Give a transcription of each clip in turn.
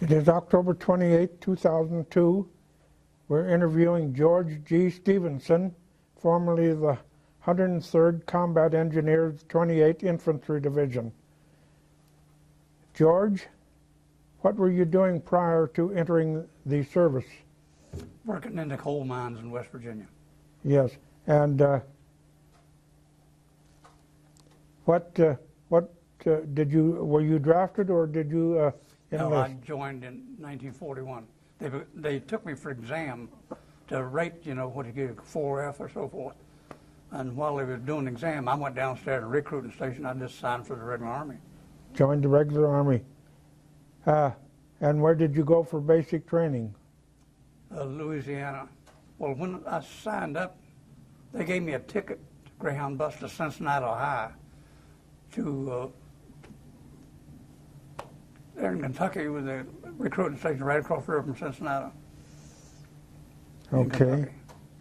It is October 28, 2002. We're interviewing George G. Stevenson, formerly the 103rd Combat Engineers, 28th Infantry Division. George, what were you doing prior to entering the service? Working in the coal mines in West Virginia. Yes, and were you drafted or did you enlist? No, I joined in 1941. They took me for exam to rate, you know, what you get, 4F or so forth. And while they were doing the exam, I went downstairs to the recruiting station. I just signed for the regular Army. Joined the regular Army. And where did you go for basic training? Louisiana. Well, when I signed up, they gave me a ticket, Greyhound bus to Cincinnati, Ohio, to there in Kentucky with the recruiting station right across the river from Cincinnati. Okay.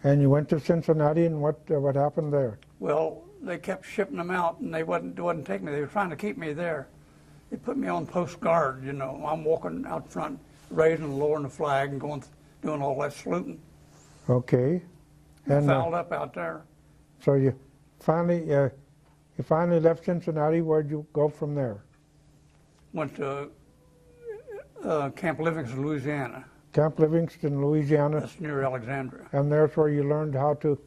And you went to Cincinnati, and what happened there? Well, they kept shipping them out, and they wouldn't take me. They were trying to keep me there. They put me on post guard, you know. I'm walking out front, raising and lowering the flag and doing all that saluting. Okay. And I fouled up out there. So you finally left Cincinnati. Where'd you go from there? Went to Camp Livingston, Louisiana. Camp Livingston, Louisiana. That's near Alexandria. And there's where you learned how to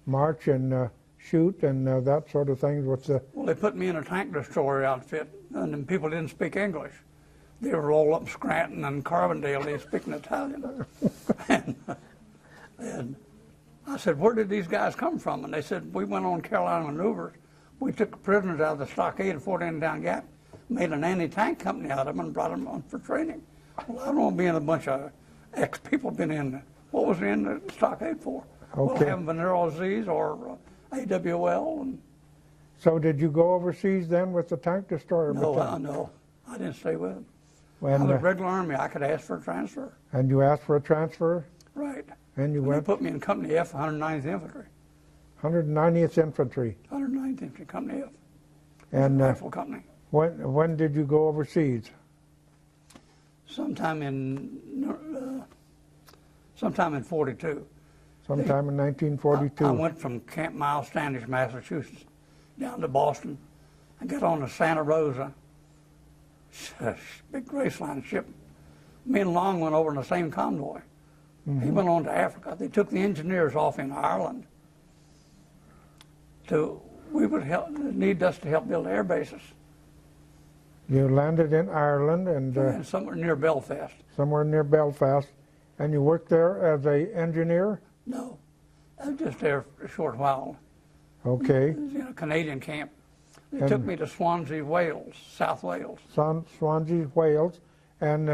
march and shoot and that sort of thing with the... Well, they put me in a tank destroyer outfit, and then people didn't speak English. They were all up in Scranton and Carbondale. They were speaking Italian. and I said, where did these guys come from? And they said, we went on Carolina maneuvers. We took prisoners out of the stockade at Fort Indian Gap, made an anti-tank company out of them, and brought them on for training. Well, I don't want to be in a bunch of ex-people been in. What was in the stockade for? Okay. Well, having venereal disease or AWL. And so did you go overseas then with the tank destroyer? no, no, I didn't stay with them. When, I was regular Army. I could ask for a transfer. And you asked for a transfer? Right. And you They went? put me in Company F, 109th Infantry. 190th Infantry. 109th Infantry, Company F. And Rifle Company. when did you go overseas? Sometime in 42. Sometime in 1942. I went from Camp Miles Standish, Massachusetts, down to Boston, and got on the Santa Rosa, big Graceline ship. Me and Long went over in the same convoy. Mm-hmm. He went on to Africa. They took the engineers off in Ireland. We would need us to help build air bases. You landed in Ireland And somewhere near Belfast. somewhere near Belfast, and you worked there as an engineer? No, I was just there for a short while. Okay. It was in a Canadian camp. They took me to Swansea, Wales, South Wales. Swansea, Wales. And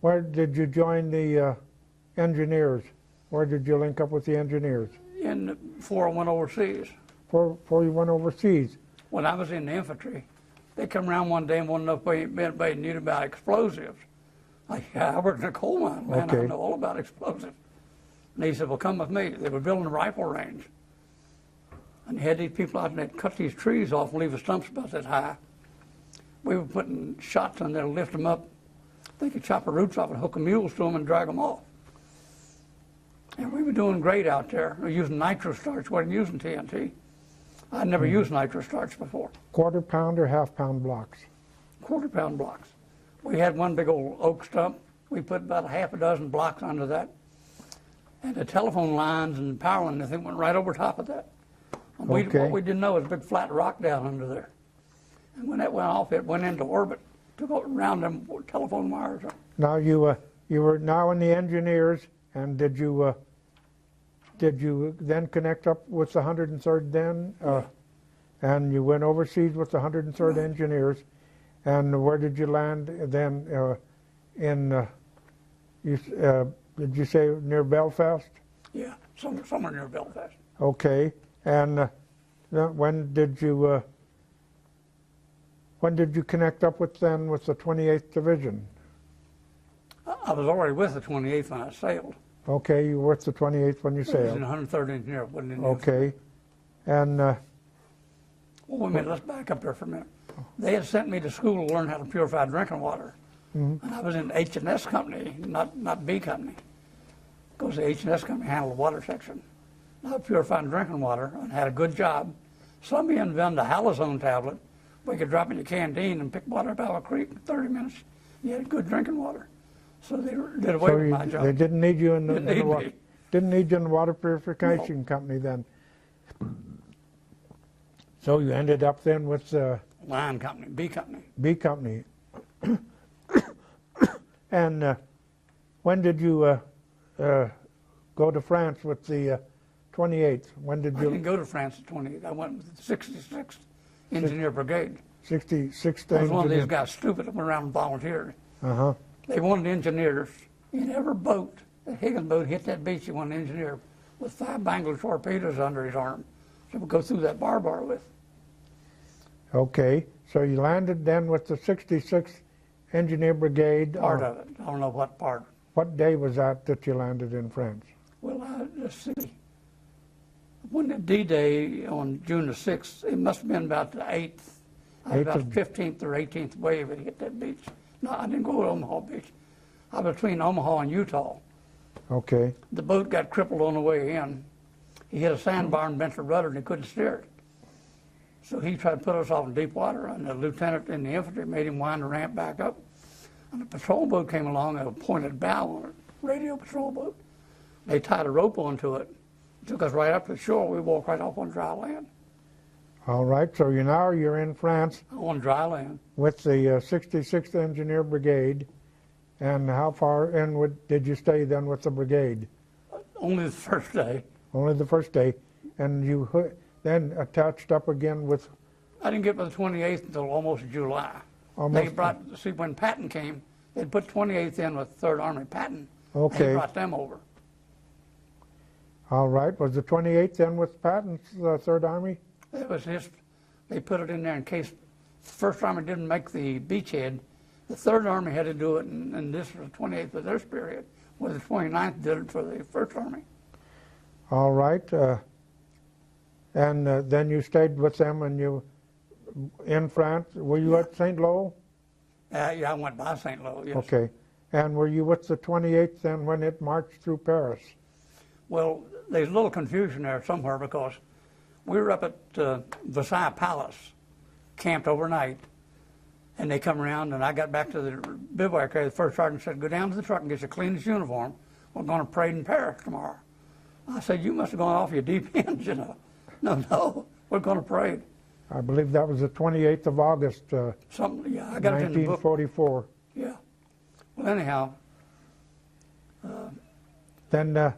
where did you join the engineers? Where did you link up with the engineers? Before I went overseas. Before you went overseas? When I was in the infantry, they come around one day and wanted to know if anybody knew about explosives. I worked in a coal mine, man. Okay. I know all about explosives. And he said, well, come with me. They were building a rifle range. And they had these people out and they'd cut these trees off and leave the stumps about that high. We were putting shots in there to lift them up. They could chop the roots off and hook the mules to them and drag them off. And we were doing great out there. We were using nitro starch, wasn't using TNT. I'd never used nitro starch before. Quarter pound or half pound blocks? Quarter pound blocks. We had one big old oak stump. We put about a half a dozen blocks under that. And the telephone lines and power lines, I think, went right over top of that. And what we didn't know was a big flat rock down under there. And when that went off, it went into orbit, took around them telephone wires. Now you were now in the engineers, and did you then connect up with the 103rd then? And you went overseas with the 103rd Right. Engineers, and where did you land then? Did you say near Belfast? Yeah, somewhere near Belfast. Okay, and when did you connect up with the 28th Division? I was already with the 28th when I sailed. Okay, you were with the 28th when you I was sailed. in the 103rd Engineer, wasn't in the Okay, and Well, wait a minute, let's back up there for a minute. They had sent me to school to learn how to purify drinking water. And I was in H&S Company, not B Company, because the H&S Company handled the water section. I was purifying drinking water and had a good job. Somebody invented a halazone tablet where you could drop in your canteen and pick water up out of a creek in 30 minutes. You had good drinking water. So they did away with my job. They didn't need you in the, Didn't need me. didn't need you in the water purification company then. So you ended up then with Line Company, B Company. B Company. And when did you go to France with the 28th? When did I you? didn't go to France at 28. I went with the 66th Engineer Brigade. 66th. I was one of these guys stupid that went around and volunteered. Uh-huh. They wanted engineers in every boat. The Higgins boat hit that beach, he wanted an engineer with 5 Bangla torpedoes under his arm. So we'd go through that bar with. Okay, so you landed then with the 66th Engineer Brigade. Part of it. I don't know what part. What day was that you landed in France? Well, let's see. When the D-Day on June the 6th, it must have been about the 8th. I was about the 15th or 18th wave it hit that beach. No, I didn't go to Omaha Beach. I was between Omaha and Utah. Okay. The boat got crippled on the way in. He hit a sandbar and bent the rudder and he couldn't steer it. So he tried to put us off in deep water, and the lieutenant in the infantry made him wind the ramp back up. And a patrol boat came along and a pointed bow on it, radio patrol boat. They tied a rope onto it, took us right up to the shore. We walked right off on dry land. All right, so you're in France On dry land. with the 66th Engineer Brigade. And how far in did you stay then with the brigade? Only the first day. Only the first day. And you then attached up again with? I didn't get to the 28th until almost July. They brought, see, when Patton came, they'd put 28th in with 3rd Army Patton. Okay. They brought them over. All right. Was the 28th then with Patton's 3rd Army? It was just, they put it in there in case the 1st Army didn't make the beachhead. The 3rd Army had to do it, and this was the 28th of their period, where the 29th did it for the 1st Army. All right. And then you stayed with them and you, in France, were you at St. Lo? Yeah, I went by St. Lo, yes. Okay. And were you with the 28th then when it marched through Paris? Well, there's a little confusion there somewhere because we were up at Versailles Palace, camped overnight, and they come around and I got back to the bivouac area. The first sergeant said, go down to the truck and get your cleanest uniform. We're going to parade in Paris tomorrow. I said, you must have gone off your deep end, you know. No, we're going to parade. I believe that was the 28th of August, Something, yeah, I got it in the book. 1944. Yeah. Well, anyhow. Then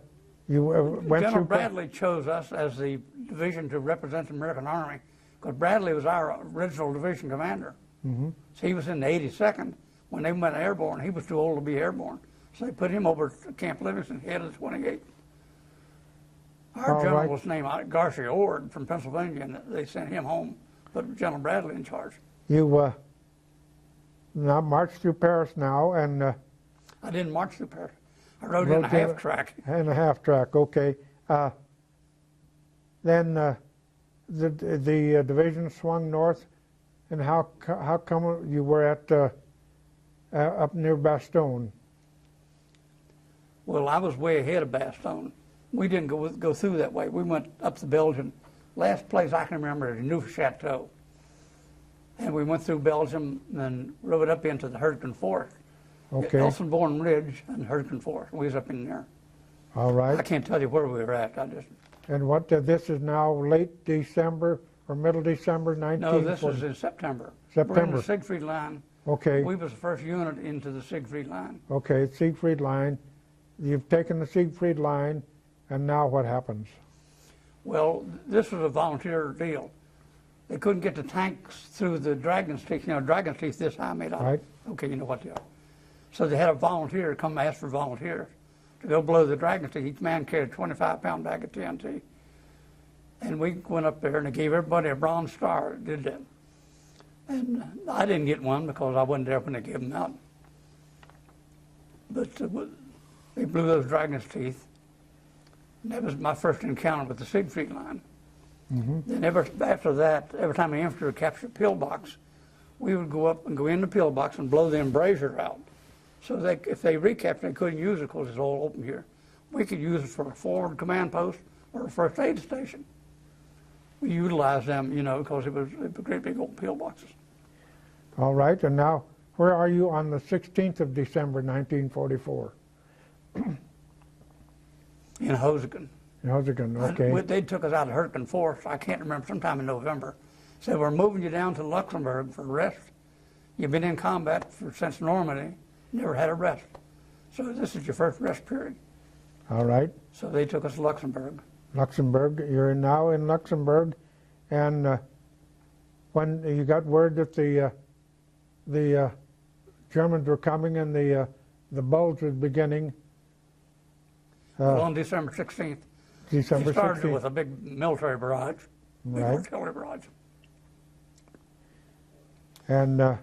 you went General through... Bradley chose us as the division to represent the American Army because Bradley was our original division commander. Mm-hmm. So he was in the 82nd. When they went airborne, he was too old to be airborne. So they put him over to Camp Livingston, head of the 28th. Our general was named Garcia Ord from Pennsylvania, and they sent him home, put General Bradley in charge. You now marched through Paris now, and... I didn't march through Paris. I rode in a half-track. In a half-track, okay. Then the division swung north, and how come you were at up near Bastogne? Well, I was way ahead of Bastogne. We didn't go through that way. We went up to Belgium. Last place I can remember is Neufchâteau. And we went through Belgium and rode up into the Hurricane Forest. Okay. Elsenborn Ridge and Hurricane Forest. We was up in there. All right. I can't tell you where we were at. And what, this is now late December or middle December 1940? No, this is in September. September. We're in the Siegfried Line. Okay. We was the first unit into the Siegfried Line. Okay, Siegfried Line. You've taken the Siegfried Line, and now what happens? Well, this was a volunteer deal. They couldn't get the tanks through the Dragon's Teeth. You know, Dragon's Teeth this high made out. Right. Okay, you know what they are. So they had a volunteer come ask for volunteers to go blow the Dragon's Teeth. Each man carried a 25-pound bag of TNT. And we went up there and they gave everybody a bronze star that did that. And I didn't get one because I wasn't there when they gave them out. But they blew those Dragon's Teeth. And that was my first encounter with the Siegfried Line. Mm-hmm. Then after that, every time the infantry would capture a pillbox, we would go up and go in the pillbox and blow the embrasure out. So if they recaptured, they couldn't use it because it's all open here. We could use it for a forward command post or a first aid station. We utilized them, you know, because it was great big old pillboxes. All right, and now where are you on the 16th of December, 1944? In Hosagan. In Hosagan, okay. They took us out of Hurricane Force, I can't remember, sometime in November. Said, we're moving you down to Luxembourg for rest. You've been in combat since Normandy, never had a rest. So this is your first rest period. All right. So they took us to Luxembourg. Luxembourg, you're now in Luxembourg, and when you got word that the Germans were coming and the bulge was beginning. On December 16th. December 16th. He started with a big military barrage, big Right. artillery barrage. And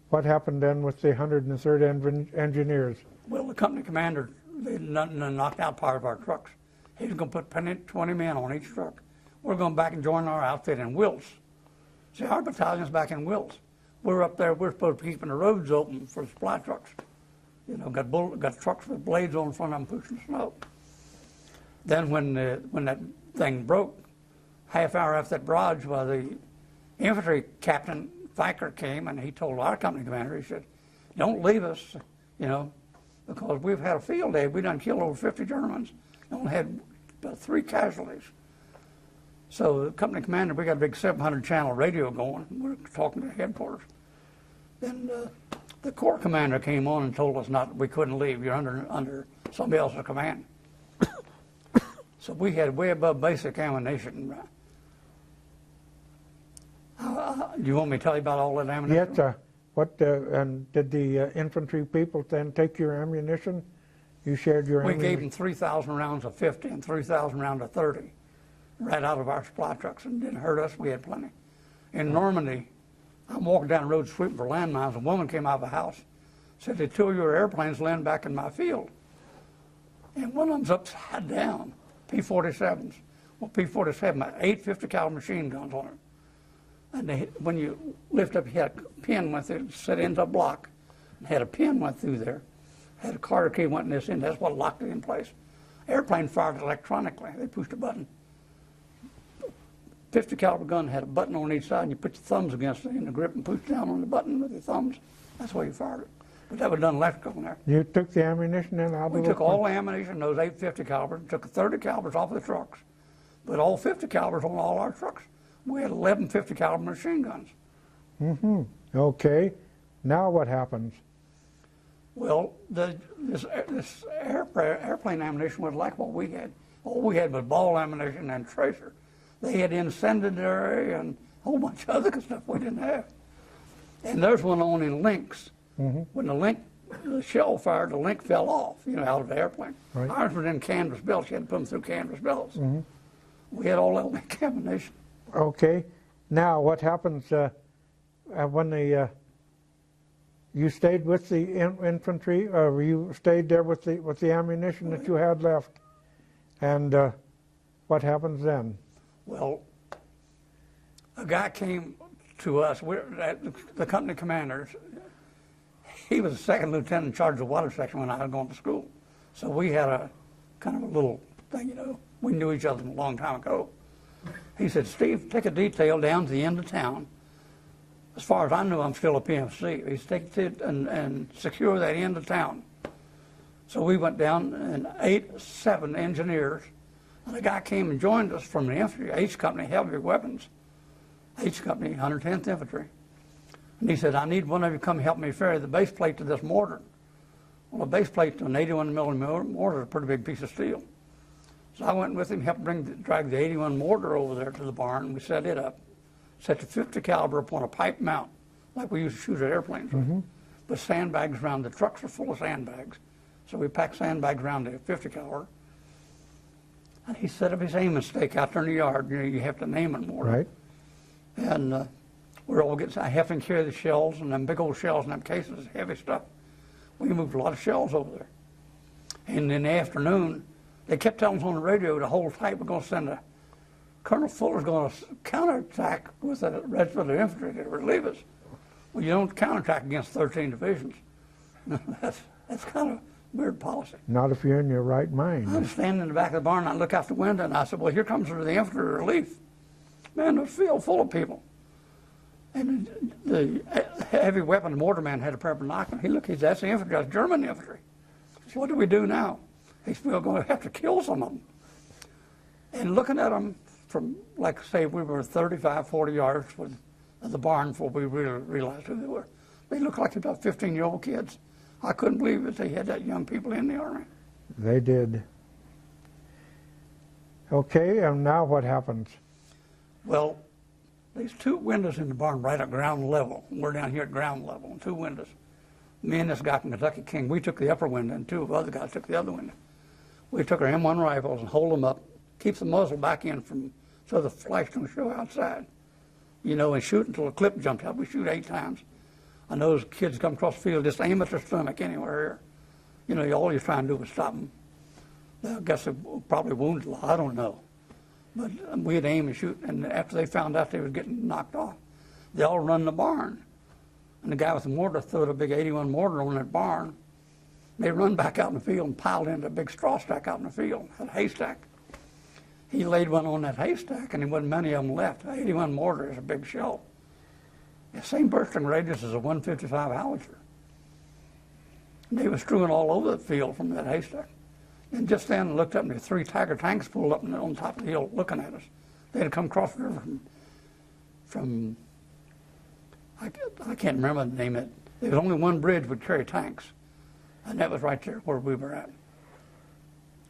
what happened then with the 103rd Engineers? Well, the company commander, they knocked out part of our trucks. He was going to put 20 men on each truck. We're going back and join our outfit in Wilts. See, our battalion's back in Wilts. We're up there, we're supposed to be keeping the roads open for supply trucks. You know, got trucks with blades on the front of them pushing snow. Then when that thing broke, half hour after that barrage, well, the infantry captain, Fiker, came and he told our company commander, he said, don't leave us, you know, because we've had a field day. We done killed over 50 Germans. Only had about 3 casualties. So the company commander, we got a big 700 channel radio going. We're talking to headquarters. Then the corps commander came on and told us we couldn't leave. You're under somebody else's command. So we had way above basic ammunition. Do you want me to tell you about all that ammunition? Yes, and did the infantry people then take your ammunition? You shared your ammunition? We gave them 3,000 rounds of 50 and 3,000 rounds of 30 right out of our supply trucks, and it didn't hurt us. We had plenty. In Normandy, I'm walking down the road sweeping for landmines. A woman came out of a house, said, the 2 of your airplanes land back in my field. And one of them's upside down, P-47s. Well, P-47 had 8 50 caliber machine guns on it. And when you lift up, you had a pin went through, set into a block, and had a pin went through there. Had a Carter key went in this end. That's what locked it in place. Airplane fired electronically. They pushed a button. 50 caliber gun had a button on each side, and you put your thumbs against it in the grip and push down on the button with your thumbs. That's why you fired it. But that was done electrical in there. You took the ammunition and out We took all the ammunition, those 850 calibers, took 30 calibers off the trucks, but all 50 calibers on all our trucks. We had 11 50 caliber machine guns. Mm-hmm. Okay. Now what happens? Well, this airplane ammunition was like what we had. All we had was ball ammunition and tracer. They had incendiary and a whole bunch of other stuff we didn't have. And there's one on in links. Mm-hmm. When the shell fired, the link fell off, you know, out of the airplane. Right. Ours was in canvas belts. You had to put them through canvas belts. Mm-hmm. We had all that link ammunition. Okay. Now what happens when you stayed with the infantry, or you stayed there with the ammunition that you had left, and what happens then? Well, a guy came to us. The company commander, he was the second lieutenant in charge of the water section when I was going to school. So we had a kind of a little thing, you know. We knew each other a long time ago. He said, Steve, take a detail down to the end of town. As far as I know, I'm still a PMC. He said, take it and secure that end of town. So we went down, and 7 engineers, and a guy came and joined us from the infantry, H Company, Heavy Weapons, H Company, 110th Infantry. And he said, I need one of you to come help me ferry the base plate to this mortar. Well, a base plate to an 81 millimeter mortar is a pretty big piece of steel. So I went with him, helped drag the 81 mortar over there to the barn, and we set it up. Set the 50 caliber upon a pipe mount, like we used to shoot at airplanes with. Mm-hmm. But sandbags around, the trucks were full of sandbags. So we packed sandbags around the 50 caliber. And he set up his aiming stake out there in the yard. You know, you have to name it more. Right. And we're all getting, I have to carry the shells, and them big old shells in them cases, heavy stuff. We moved a lot of shells over there. And in the afternoon, they kept telling us on the radio to hold tight. We're going to send Colonel Fuller's going to counterattack with the rest of the infantry to relieve us. Well, you don't counterattack against 13 divisions. That's kind of weird policy. Not if you're in your right I mind. was standing in the back of the barn, and I look out the window, and I said, well, here comes the infantry relief. Man, the field full of people. And the heavy weapon mortar man had a pair of binoculars. He looked, he said, that's the infantry, that's German infantry. I said, what do we do now? He said, we're going to have to kill some of them. And looking at them from, like, say, we were 35, 40 yards from the barn before we really realized who they were. They looked like about 15-year-old kids. I couldn't believe that they had that young people in the Army. They did. Okay, and now what happens? Well, there's two windows in the barn right at ground level. We're down here at ground level, two windows. Me and this guy from Kentucky King, we took the upper window, and two of other guys took the other window. We took our M1 rifles and hold them up, keep the muzzle back in so the flash don't show outside. You know, and shoot until a clip jumped out. We shoot 8 times. And those kids come across the field, just aim at their stomach anywhere here. You know, all you're trying to do is stop them. I guess they probably wounded a lot, I don't know. But we'd aim and shoot, and after they found out they were getting knocked off, they all run the barn. And the guy with the mortar threw a big 81 mortar on that barn. They run back out in the field and piled into a big straw stack out in the field, a haystack. He laid one on that haystack, and there wasn't many of them left. 81 mortar is a big shell. The same bursting radius as a 155 howitzer. They were strewing all over the field from that haystack. And just then looked up, and the 3 Tiger tanks pulled up on top of the hill looking at us. They had come across the river from I can't remember the name of it. There was only one bridge would carry tanks, and that was right there where we were at.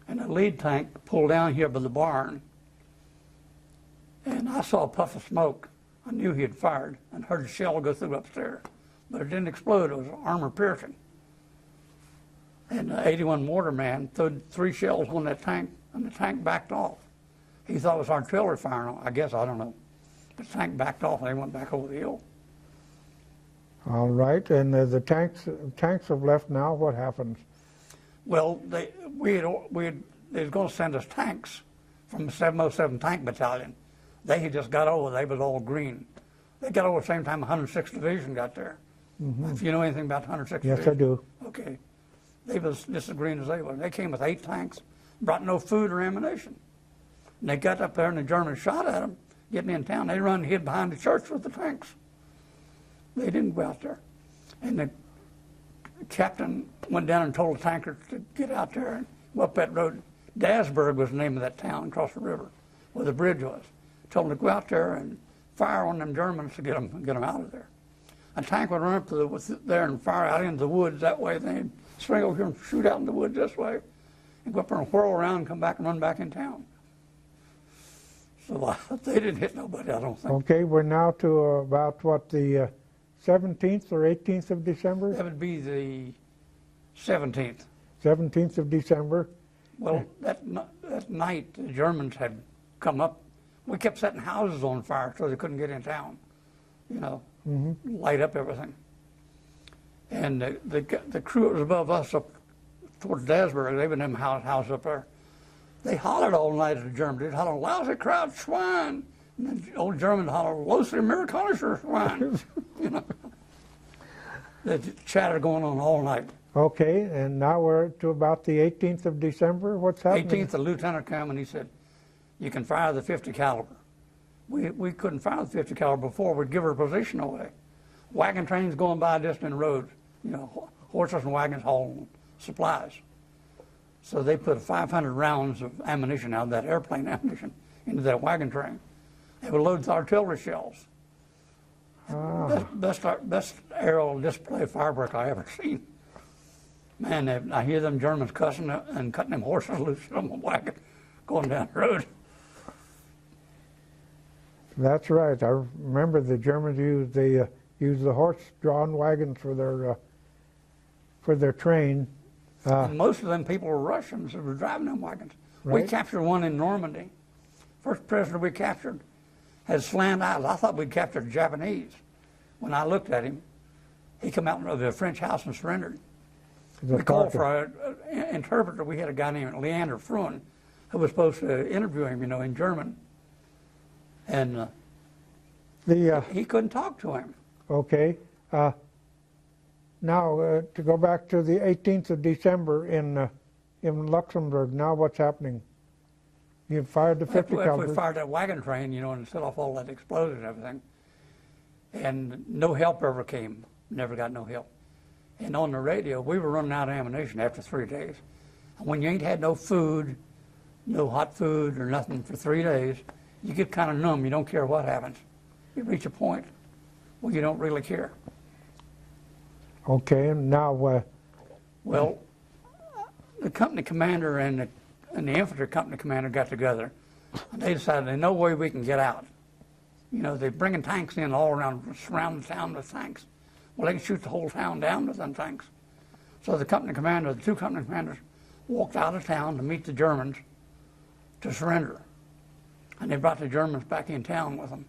And the lead tank pulled down here by the barn, and I saw a puff of smoke. I knew he had fired and heard a shell go through upstairs, but it didn't explode. It was armor piercing. And the 81 mortar man threw 3 shells on that tank, and the tank backed off. He thought it was artillery firing. I guess, I don't know. The tank backed off, and they went back over the hill. All right, and the tanks have left now. What happens? Well, they was going to send us tanks from the 707 Tank Battalion. They had just got over. They was all green. They got over at the same time 106th Division got there. Mm-hmm. If you know anything about 106th Yes, Division. I do. Okay. They was just as green as they were. They came with 8 tanks, brought no food or ammunition. And they got up there, and the Germans shot at them, getting in town. They run and hid behind the church with the tanks. They didn't go out there. And the captain went down and told the tankers to get out there and go up that road. Dasburg was the name of that town across the river where the bridge was. Told them to go out there and fire on them Germans to get them out of there. A tank would run up to there and fire out into the woods that way. They'd swing over here and shoot out in the woods this way and go up there and whirl around and come back and run back in town. So they didn't hit nobody, I don't think. Okay, we're now to about, what, the 17th or 18th of December? That would be the 17th. 17th of December. Well, that night, the Germans had come up. We kept setting houses on fire so they couldn't get in town, you know, light up everything. And the crew that was above us up towards Dasburg, they were in them house up there. They hollered all night at the Germans. They'd holler, lousy crowd, swine. And the old German hollered, lousy Amerikanischer swine. You know, the chatter going on all night. Okay, and now we're to about the 18th of December. What's happening? 18th, the lieutenant came and he said, you can fire the 50 caliber. We couldn't fire the 50 caliber before. We'd give our position away. Wagon trains going by just in the road, you know, horses and wagons hauling supplies. So they put 500 rounds of ammunition out of that airplane ammunition into that wagon train. They would load with artillery shells. Best aerial display firework I ever seen. Man, I hear them Germans cussing and cutting them horses loose from the wagon going down the road. That's right. I remember the Germans used the horse-drawn wagons for their train. And most of them people were Russians who were driving them wagons. Right. We captured one in Normandy. First prisoner we captured had slant eyes. I thought we'd captured a Japanese. When I looked at him, he came out of the French house and surrendered. We called for an interpreter. We had a guy named Leander Fruin who was supposed to interview him, you know, in German. And he couldn't talk to him. Okay. Now, to go back to the 18th of December in Luxembourg, now what's happening? You fired the 50 We calibers. fired that wagon train, you know, and set off all that explosion and everything. And no help ever came. Never got no help. And on the radio, we were running out of ammunition after 3 days. And when you ain't had no food, no hot food or nothing for 3 days, you get kind of numb. You don't care what happens. You reach a point where you don't really care. Okay, and now, Well, the company commander and the infantry company commander got together, and they decided there's no way we can get out. You know, they're bringing tanks in all around, surround the town with tanks. Well, they can shoot the whole town down with them tanks. So the company commander, the two company commanders, walked out of town to meet the Germans to surrender. And they brought the Germans back in town with them.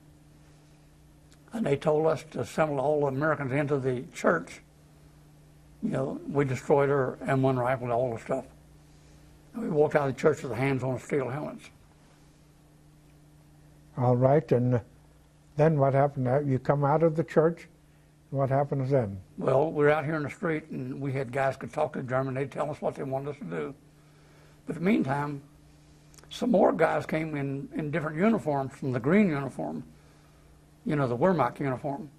And they told us to assemble all the Americans into the church. You know, we destroyed our M1 rifle, all the stuff. And we walked out of the church with the hands on the steel helmets. all right, and then what happened? You come out of the church, what happens then? Well, we were out here in the street, and we had guys could talk to the German. They'd tell us what they wanted us to do. But in the meantime, some more guys came in different uniforms from the green uniform, you know, the Wehrmacht uniform.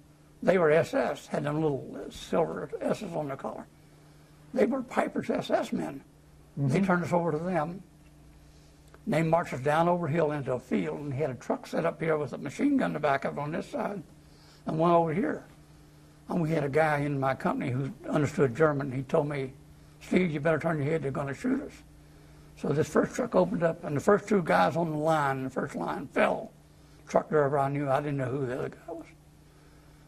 They were SS, had them little silver S's on their collar. They were Piper's SS men. Mm-hmm. They turned us over to them. And they marched us down over hill into a field, and had a truck set up here with a machine gun in the back of it on this side, and one over here. And we had a guy in my company who understood German. He told me, "Steve, you better turn your head, they're going to shoot us." So this first truck opened up, and the first two guys on the line, the first line, fell. Truck driver I knew, I didn't know who the other guy was.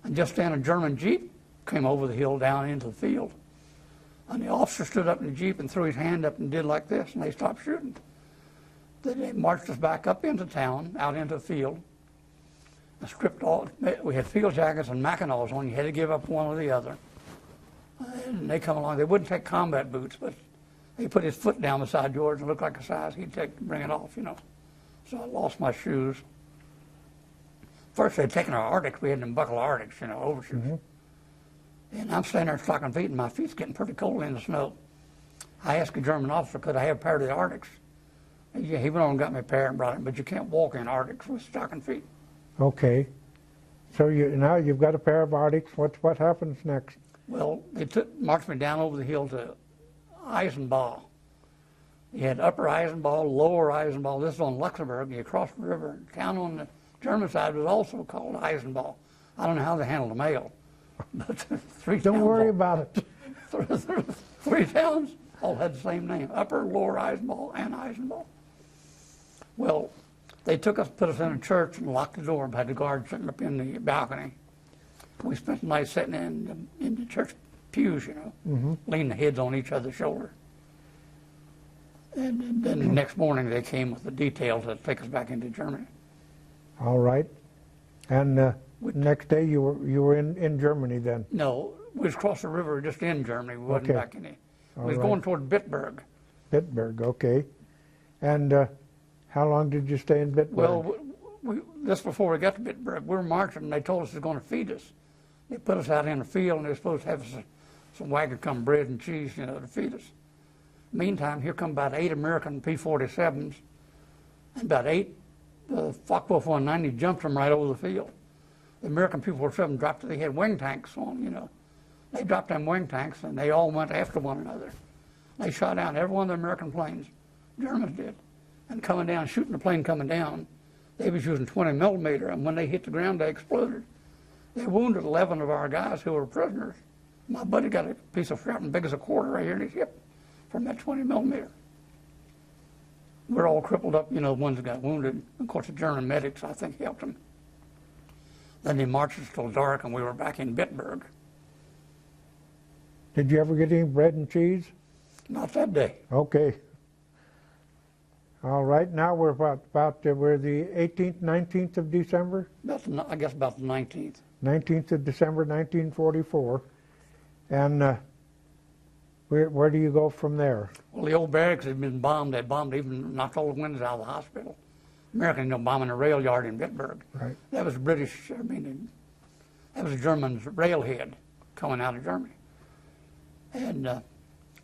And just then a German Jeep came over the hill down into the field. And the officer stood up in the Jeep and threw his hand up and did like this, and they stopped shooting. Then they marched us back up into town, out into the field, and stripped all. We had field jackets and Mackinaws on. You had to give up one or the other. And they come along. They wouldn't take combat boots, but he put his foot down beside George and looked like a size he'd bring it off, you know. So I lost my shoes. First they'd taken our Arctics. We had them buckle Arctics, you know, overshoes. Mm-hmm. And I'm standing there stocking feet, and my feet's getting pretty cold in the snow. I asked a German officer, could I have a pair of the Arctics? Yeah, he went on and got me a pair and brought it, but you can't walk in Arctics with stocking feet. Okay. So now you've got a pair of Arctics. What happens next? Well, they marched me down over the hill to Eisenbahn. You had Upper Eisenbahn, Lower Eisenbahn. This is on Luxembourg. You cross the river. Town on the German side was also called Eisenbahn. I don't know how they handled the mail, but three Don't worry about it. Three towns all had the same name: Upper, Lower Eisenbahn, and Eisenbahn. Well, they took us, put us in a church, and locked the door. Had the guard sitting up in the balcony. We spent the night sitting in the church pews, you know, mm-hmm. leaning the heads on each other's shoulders. And then the next morning they came with the details to take us back into Germany. All right. And next day you were in Germany then? No, we was across the river just in Germany. We wasn't back in it. We was going toward Bitburg. Bitburg, okay. And how long did you stay in Bitburg? Well, this before we got to Bitburg, we were marching, and they told us they were going to feed us. They put us out in the field, and they were supposed to have some wagon come bread and cheese, you know, to feed us. Meantime, here come about 8 American P-47s, and about 8 Focke-Wulf 190 jumped them right over the field. The American P-47 dropped, they had wing tanks on, you know. They dropped them wing tanks, and they all went after one another. They shot down every one of the American planes, Germans did. And coming down, shooting the plane coming down, they was using 20 millimeter, and when they hit the ground, they exploded. They wounded 11 of our guys who were prisoners. My buddy got a piece of shrapnel big as a quarter right here in his hip from that 20 millimeter. We're all crippled up, you know, the ones that got wounded. Of course, the German medics, I think, helped them. Then they marched us till dark, and we were back in Bitburg. Did you ever get any bread and cheese? Not that day. Okay. All right, now we're we're the 18th, 19th of December? I guess about the 19th. 19th of December, 1944. And where do you go from there? Well, the old barracks had been bombed. They bombed, even knocked all the windows out of the hospital. Americans, you know, bombing a rail yard in Bitburg. Right. That was British, that was a German's railhead coming out of Germany. And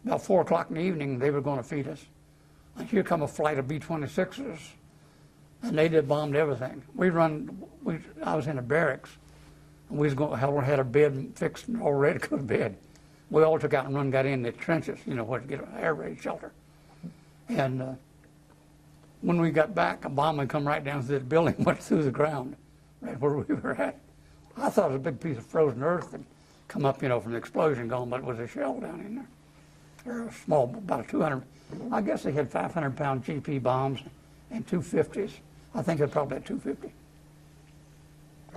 about 4 o'clock in the evening, they were going to feed us. And here come a flight of B-26s, and they did bombed everything. I was in a barracks, and we was going, had a bed fixed and all ready to go to bed. We all took out and got in the trenches, where to get an air raid shelter. And when we got back, a bomb had come right down through the building, went through the ground, right where we were at. I thought it was a big piece of frozen earth that come up, from the explosion gone, but it was a shell down in there. Or a small, about a 200, I guess they had 500-pound GP bombs and 250s. I think it probably had 250.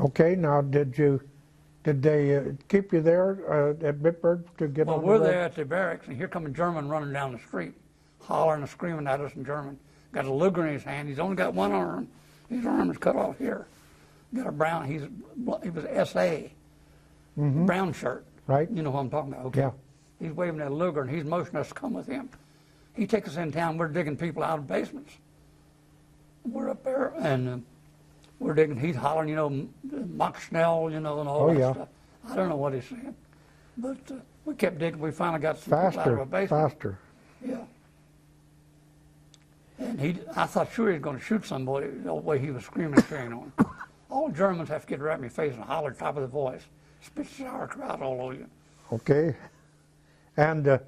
Okay, now did they keep you there at Bitburg to get on the road? Well, we're there at the barracks, and here come a German running down the street, hollering and screaming at us in German. Got a Luger in his hand. He's only got one arm. His arm is cut off here. Got a brown, he was SA, brown shirt. Right. You know what I'm talking about, okay? Yeah. He's waving that Luger, and he's motioning us to come with him. He takes us in town. We're digging people out of basements. We're up there, and we're digging. He's hollering, Mach Schnell, and all that stuff. I don't know what he's saying, but we kept digging. We finally got some people out of a basement. Faster. Yeah. And I thought sure he was going to shoot somebody the way he was screaming and carrying on. All Germans have to get right in your face and holler at the top of the voice. Spit sauerkraut all over you. Okay. And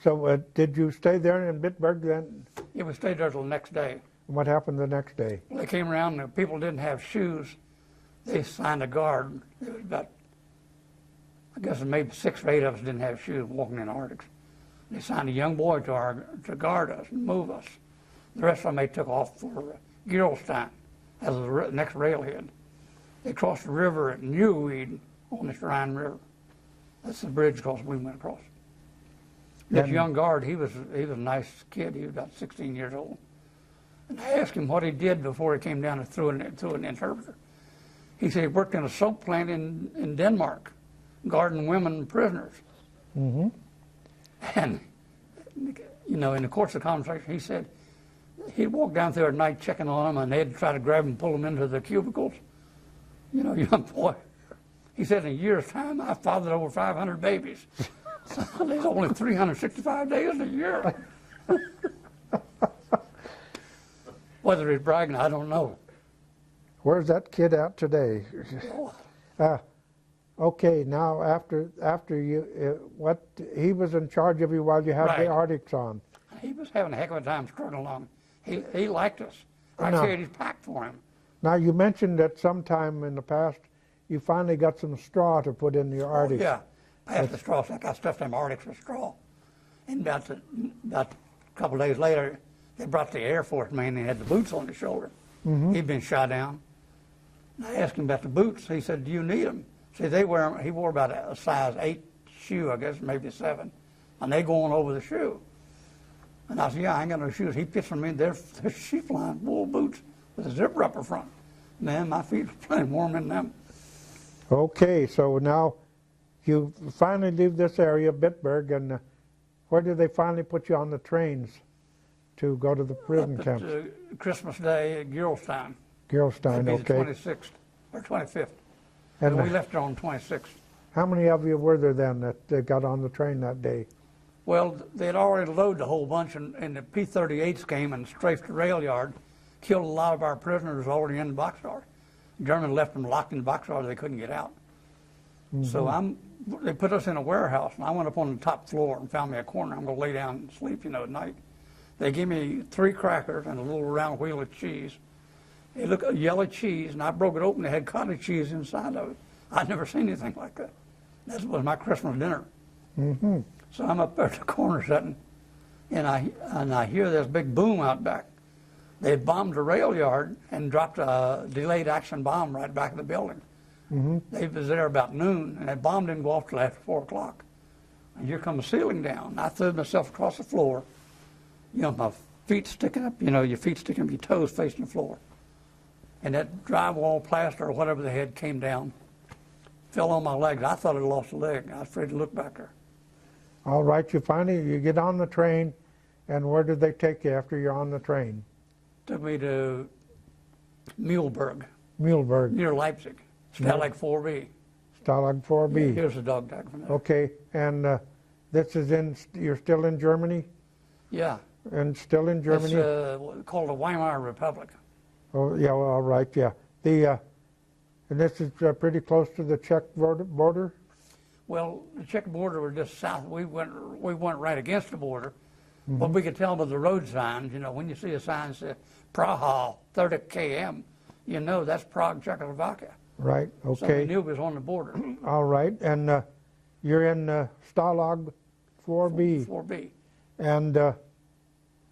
so did you stay there in Bitburg then? Yeah, we stayed there till the next day. What happened the next day? Well, they came around and the people didn't have shoes. They signed a guard. There was about, I guess maybe 6 or 8 of us didn't have shoes walking in the Arctics. They signed a young boy to guard us and move us. The rest of them they took off for Gerolstein as the next railhead. They crossed the river at WWII on the Rhine River. That's the bridge across we went across. This young guard, he was a nice kid. He was about 16 years old. And I asked him what he did before he came down and threw an interpreter. He said he worked in a soap plant in Denmark, guarding women and prisoners. Mm-hmm. And, in the course of the conversation, he said he'd walk down there at night checking on them, and they'd try to grab him and pull them into the cubicles. Young boy. He said in a year's time, I fathered over 500 babies. There's only 365 days a year. Whether he's bragging, I don't know. Where's that kid at today? Okay, now after you, what he was in charge of you while you had the Arctics on. He was having a heck of a time struggling along. He liked us. I carried his pack for him. Now you mentioned that sometime in the past you finally got some straw to put in your Arctics. Yeah, past the straw. So I stuffed them Arctics with straw. And about a couple of days later, they brought the Air Force man. He had the boots on his shoulder. Mm-hmm. He'd been shot down. And I asked him about the boots. He said, "Do you need them?" See, he wore about a size 8 shoe, I guess, maybe 7, and they go on over the shoe. And I said, "Yeah, I ain't got no shoes." He pitched them in. They're sheep-lined wool boots with a zipper up the front. Man, my feet were plenty warm in them. Okay, so now you finally leave this area, Bitburg, and where did they finally put you on the trains to go to the prison camps? Christmas Day at Gerolstein. Gerolstein, okay. The 26th or 25th. And we left there on the 26th. How many of you were there then that got on the train that day? Well, they had already loaded a whole bunch, and the P-38s came and strafed the rail yard, killed a lot of our prisoners already in the boxcar. The Germans left them locked in the boxcar; they couldn't get out. Mm-hmm. So they put us in a warehouse, and I went up on the top floor and found me a corner. I'm going to lay down and sleep, at night. They gave me 3 crackers and a little round wheel of cheese. It looked like yellow cheese, and I broke it open. It had cottage cheese inside of it. I'd never seen anything like that. That was my Christmas dinner. Mm-hmm. So I'm up there at the corner sitting, and I hear this big boom out back. They had bombed the rail yard and dropped a delayed action bomb right back of the building. Mm-hmm. They was there about noon, and that bomb didn't go off till after 4 o'clock. And here come the ceiling down. I threw myself across the floor. My feet sticking up, your feet sticking up, your toes facing the floor. And that drywall plaster or whatever they had came down, fell on my legs. I thought I'd lost a leg. I was afraid to look back there. All right, you get on the train, and where did they take you after you're on the train? Took me to Mühlberg. Mühlberg. Near Leipzig. Stalag 4B. Stalag 4B. Yeah, here's the dog tag from there. Okay, and This is you're still in Germany? Yeah. And still in Germany? It's called the Weimar Republic. Oh, yeah, well, all right, yeah. And this is pretty close to the Czech border? Well, the Czech border was just south. We went right against the border. But we could tell by the road signs, you know, when you see a sign that says Praha, 30 km, you know that's Prague, Czechoslovakia. Right, So we okay. knew it was on the border. All right, and you're in Stalag 4B. 4B. And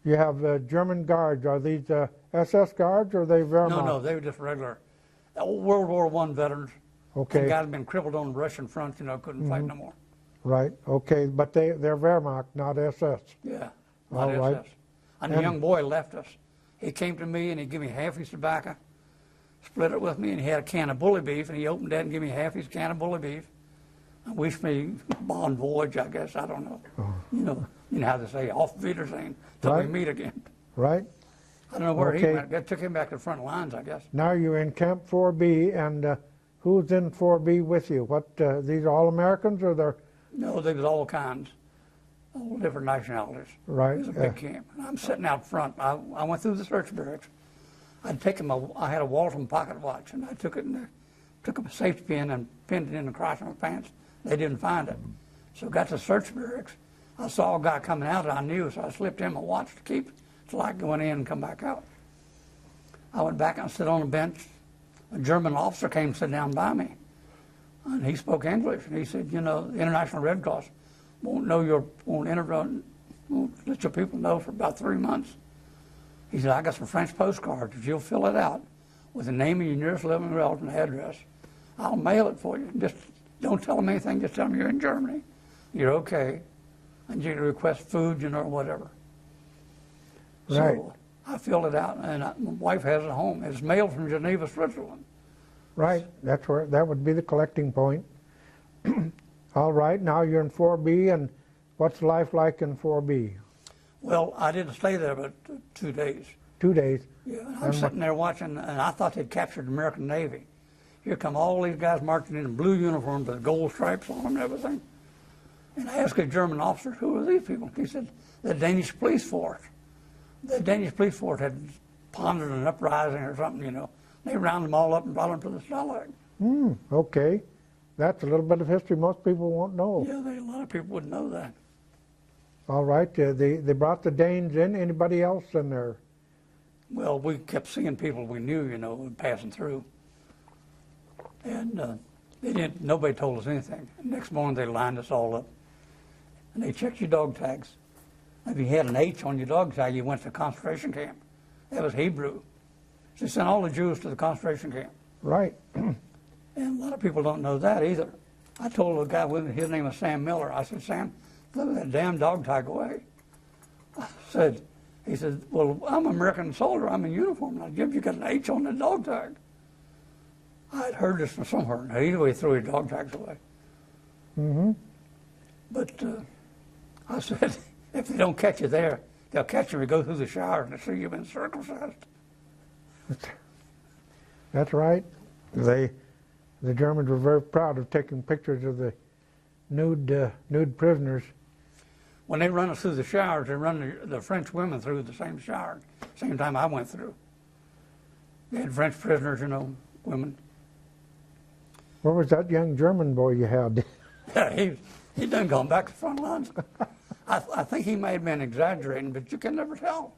you have German guards. Are these SS guards or are they Wehrmacht? No, they were just regular World War I veterans. Okay. The guys had been crippled on the Russian front, you know, couldn't fight no more. Right, okay, but they're Wehrmacht, not SS. Yeah, All not right. SS. And the young boy left us. He came to me and he gave me half his tobacco, split it with me, and he had a can of bully beef, and he opened that and gave me half his can of bully beef. And wished me bon voyage, I guess, I don't know. You know how they say, auf Wiedersehen, till we Right. meet again. Right? I don't know where he Okay. went. That took him back to the front lines, I guess. Now you're in Camp 4B, and who's in 4B with you? What, these are all Americans or they're, No, there was all kinds, all different nationalities. right? It was a big camp. And I'm sitting out front. I went through the search barracks. I had a Walton pocket watch, and I took it and took a safety pin and pinned it in the crotch of my pants. They didn't find it. So got to the search barracks. I saw a guy coming out that I knew, so I slipped him my watch to keep till I could go in and come back out. I went back and stood on a bench. A German officer came and sat down by me. And he spoke English, and he said, you know, the International Red Cross won't let your people know for about 3 months. He said, I got some French postcards. If you'll fill it out with the name of your nearest living relative and address, I'll mail it for you. Just don't tell them anything. Just tell them you're in Germany. You're okay. And you can request food, you know, or whatever. Right. So I filled it out, and my wife has it at home. It's mailed from Geneva, Switzerland. Right, that would be the collecting point. All right, now you're in 4B, and what's life like in 4B? Well, I didn't stay there but 2 days. 2 days. Yeah, and I'm sitting there watching, and I thought they'd captured the American Navy. Here come all these guys marching in blue uniforms with gold stripes on them and everything. And I asked a German officer, who are these people? He said, the Danish police force. The Danish police force had pondered an uprising or something, you know. They rounded them all up and brought them to the Stalag. Okay. That's a little bit of history most people won't know. Yeah, a lot of people wouldn't know that. All right, they brought the Danes in. Anybody else in there? Well, we kept seeing people we knew, you know, passing through. And nobody told us anything. Next morning they lined us all up. And they checked your dog tags. If you had an H on your dog tag, you went to a concentration camp. That was Hebrew. So they sent all the Jews to the concentration camp. Right. And a lot of people don't know that either. I told a guy with me, his name was Sam Miller. I said, Sam, throw that damn dog tag away. He said, well, I'm an American soldier. I'm in uniform. I give you got an H on the dog tag. I'd heard this from somewhere. Now, either way, throw your dog tags away. But I said, if they don't catch you there, they'll catch you when you go through the shower and they see you've been circumcised. That's right. The Germans were very proud of taking pictures of the nude prisoners. When they run us through the showers, they run the French women through the same shower, same time I went through. They had French prisoners, you know, women. Where was that young German boy you had? Yeah, he done gone back to the front lines. I think he may have been exaggerating, but you can never tell.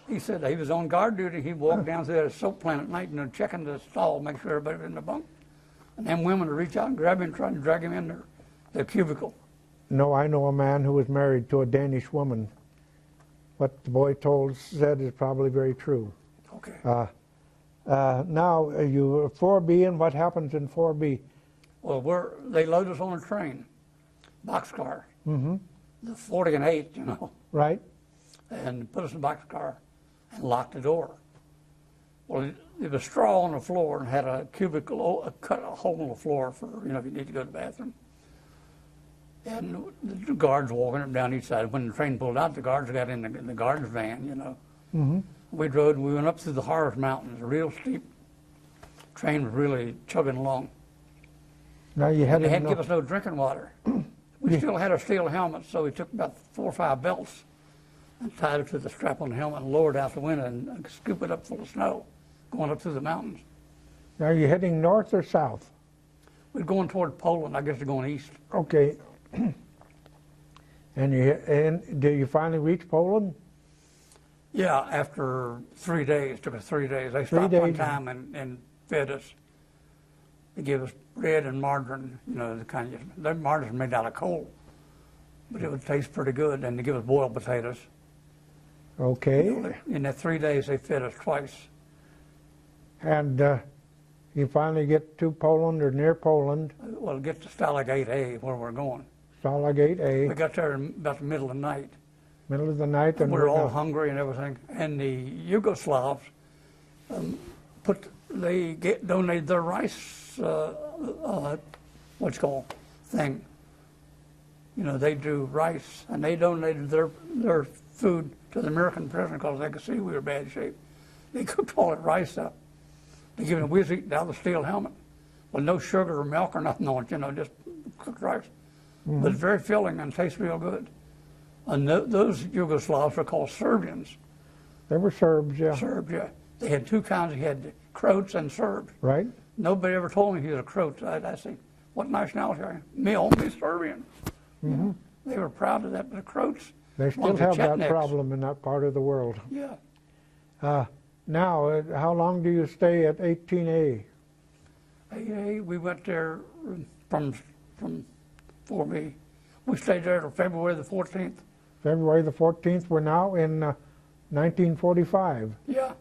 He said he was on guard duty. He'd walk down through that soap plant at night and checking the stall, make sure everybody was in the bunk. And then women would reach out and grab him and try to drag him in their cubicle. No, I know a man who was married to a Danish woman. What the boy said is probably very true. Okay. Now, you 4B, and what happens in 4B? Well, they load us on a train, boxcar, the 40 and 8, you know, Right? and put us in a boxcar and locked the door. Well, it was straw on the floor and had a cubicle, cut a hole in the floor for, you know, if you need to go to the bathroom. And the guards walking up down each side. When the train pulled out, the guards got in the guards van, you know. We went up through the Harvest Mountains, real steep. Train was really chugging along. Now you had They to hadn't know. give us no drinking water. We still had our steel helmets, so we took about 4 or 5 belts and tied it to the strap on the helmet and lowered out the window and scoop it up full of snow, going up through the mountains. Now, are you heading north or south? We're going toward Poland. I guess they're going east. Okay. And did you finally reach Poland? Yeah, after 3 days. Took us 3 days. They 3 stopped days. one time and fed us. They gave us bread and margarine, you know, the kind of, their margarine's made out of coal, but it would taste pretty good, and they give us boiled potatoes. Okay. You know, in that 3 days, they fed us twice. And you finally get to Poland or near Poland, Well, get to Stalag 8A where we're going. Stalag 8A, We got there in about the middle of the night. middle of the night. And we were all hungry and everything. And the Yugoslavs donated their rice, what's called thing. You know, they do rice, and they donated their food to the American prisoners because they could see we were in bad shape. They cooked all that rice up. They give it, we was eating out of the steel helmet. Well, no sugar or milk or nothing on it, you know, just cooked rice. Mm-hmm. But it's very filling and tastes real good. And those Yugoslavs were called Serbians. They were Serbs, yeah. Serbs, yeah. They had 2 kinds. You had Croats and Serbs. Right. Nobody ever told me he was a Croat. I said, what nationality are you? Me, only Serbian. Mm-hmm. They were proud of that, but the Croats. They still have that problem in that part of the world. Yeah. Now, how long do you stay at 18A? We went there from Fort Lee. We stayed there till February the 14th. February the 14th. We're now in 1945. Yeah.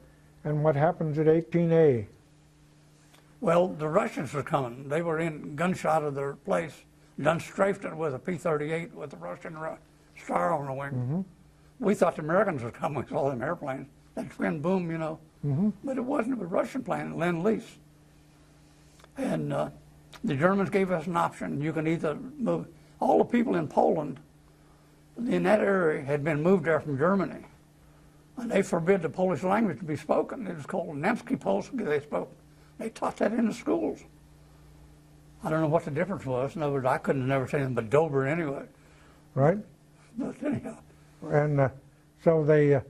And what happens at 18A? Well, the Russians were coming. They were in gunshot of their place. Done strafed it with a P-38 with the Russian star on the wing. Mm-hmm. We thought the Americans were coming. We saw them airplanes. That twin boom, you know. Mm-hmm. But it wasn't. It was a Russian plane, Lend-Lease. And the Germans gave us an option. You can either move. All the people in Poland, in that area, had been moved there from Germany. And they forbid the Polish language to be spoken. It was called Niemski Polski they spoke. They taught that in the schools. I don't know what the difference was. In other words, I couldn't have never said anything but Dober anyway. Right. But anyhow. And so they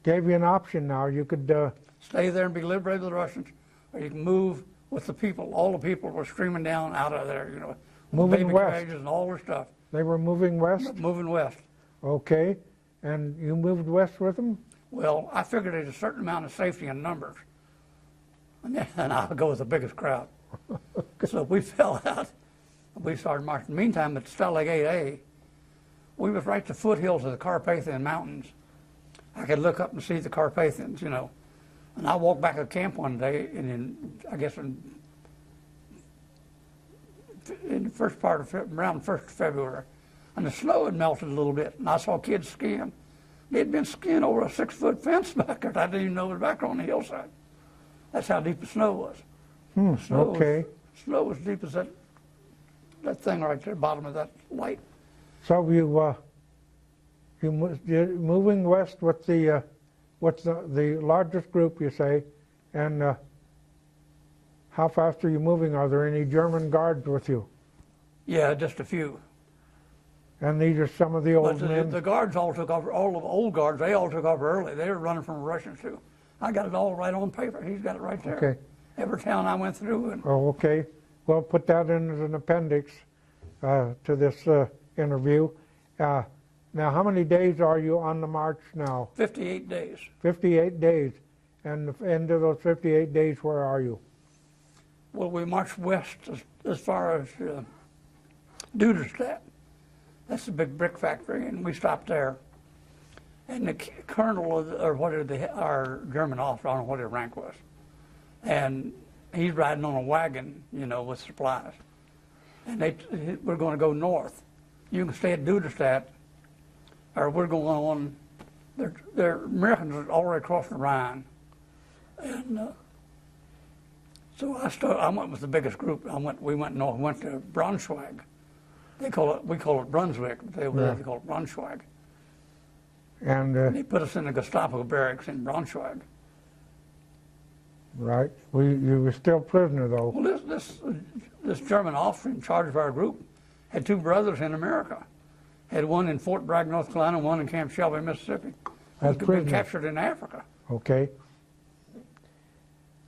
gave you an option now. You could stay there and be liberated of the Russians, or you can move with the people. All the people were streaming down out of there, you know. Moving baby west. carriages and all their stuff. They were moving west? Moving west. Okay. And you moved west with them? Well, I figured there's a certain amount of safety in numbers. And I'll go with the biggest crowd. So we fell out. We started marching. Meantime, at Stalag 8A, we was right at the foothills of the Carpathian Mountains. I could look up and see the Carpathians, you know. And I walked back to camp one day, and I guess in the first part of around 1st of February, and the snow had melted a little bit, and I saw kids skiing. They'd been skiing over a 6-foot fence back there. I didn't even know it was back there on the hillside. That's how deep the snow was. Okay. Snow was deep as that thing right there, bottom of that light. So you're moving west with the largest group, you say, and how fast are you moving? Are there any German guards with you? Yeah, just a few. And these are some of the old men? The guards all took off, all of the old guards, they all took off early. They were running from the Russians too. I got it all right on paper. He's got it right there. Okay. Every town I went through. And oh, okay. Well, put that in as an appendix to this interview. Now, how many days are you on the march now? 58 days. 58 days. And the end of those 58 days, where are you? Well, we marched west as far as Duderstadt. That's the big brick factory, and we stopped there. And the colonel, or whatever our German officer, I don't know what his rank was, and he's riding on a wagon, you know, with supplies. And we're going to go north. You can stay at Duderstadt, or we're going on. They're Americans are already crossing the Rhine, and so I went with the biggest group. We went north. We went to Braunschweig. We call it Brunswick. But they call it Braunschweig. And they put us in the Gestapo barracks in Braunschweig. Right. You were still prisoner, though. Well, this German officer in charge of our group, Had two brothers in America. Had one in Fort Bragg, North Carolina, and one in Camp Shelby, Mississippi. As Who'd been prisoners. captured in Africa. Okay.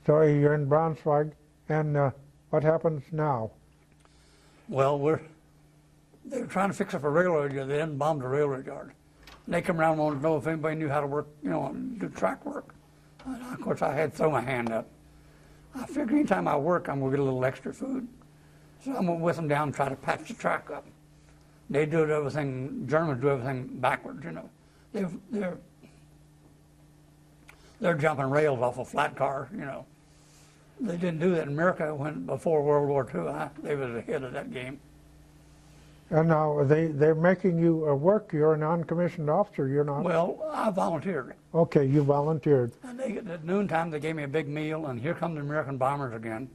So you're in Braunschweig, and what happens now? Well, they were trying to fix up a railroad yard. They didn't bomb the railroad yard. And they come around and wanted to know if anybody knew how to work, do track work. And of course, I had to throw my hand up. I figured anytime I work, I'm going to get a little extra food. So I went with them down and try to patch the track up. They do everything, Germans do everything backwards, They're jumping rails off a flat car, They didn't do that in America before World War II. They was ahead of that game. And now they're making you work. You're a non-commissioned officer. You're not. Well, I volunteered. Okay, you volunteered. And at noontime, they gave me a big meal, and here come the American bombers again.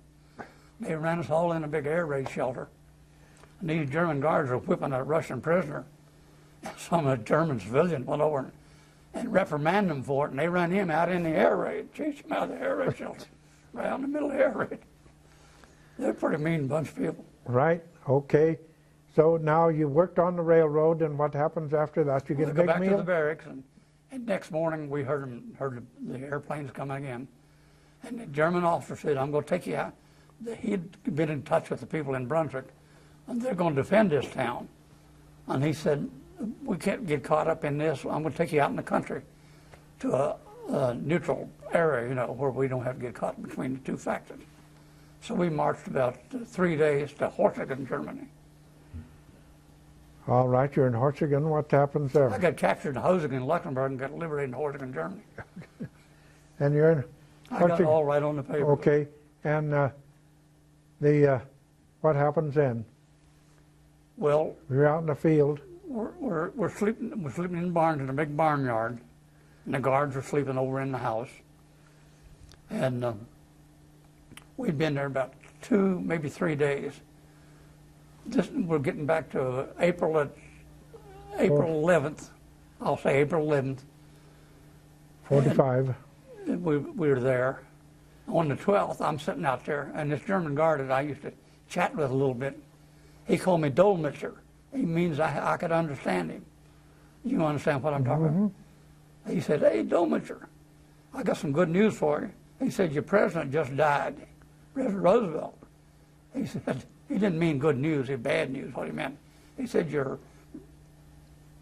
They ran us all in a big air raid shelter. And these German guards were whipping a Russian prisoner. And some of the German civilians went over and reprimanded them for it, and they ran him out in the air raid, chased him out of the air raid shelter, right out in the middle of the air raid. They're a pretty mean bunch of people. Right, okay. So now you worked on the railroad, and what happens after that? You get a big meal? We go back to the barracks, and next morning we heard the airplanes coming in. And the German officer said, I'm going to take you out. He'd been in touch with the people in Brunswick, and they're going to defend this town. And he said, we can't get caught up in this. I'm going to take you out in the country to a neutral area, where we don't have to get caught between the two factions. So we marched about 3 days to Horsigen, Germany. All right, you're in Horsigen. What happens there? I got captured in Hosingen, Luxembourg, and got liberated in Horsigen, Germany. And you're in I got it Horsigen. all right on the paper. Okay, and what happens then? Well, You're out in the field. we're sleeping in barns in a big barnyard, and the guards were sleeping over in the house. And we'd been there about 2, maybe 3 days. We're getting back to April 11th. I'll say April 11th. 45. We were there. On the 12th, I'm sitting out there, and this German guard that I used to chat with a little bit, he called me Dolmetscher. He means I could understand him. You understand what I'm talking about? He said, hey, Dolmetscher, I got some good news for you. He said, your president just died, President Roosevelt. He said, he didn't mean good news, bad news, what he meant. He said,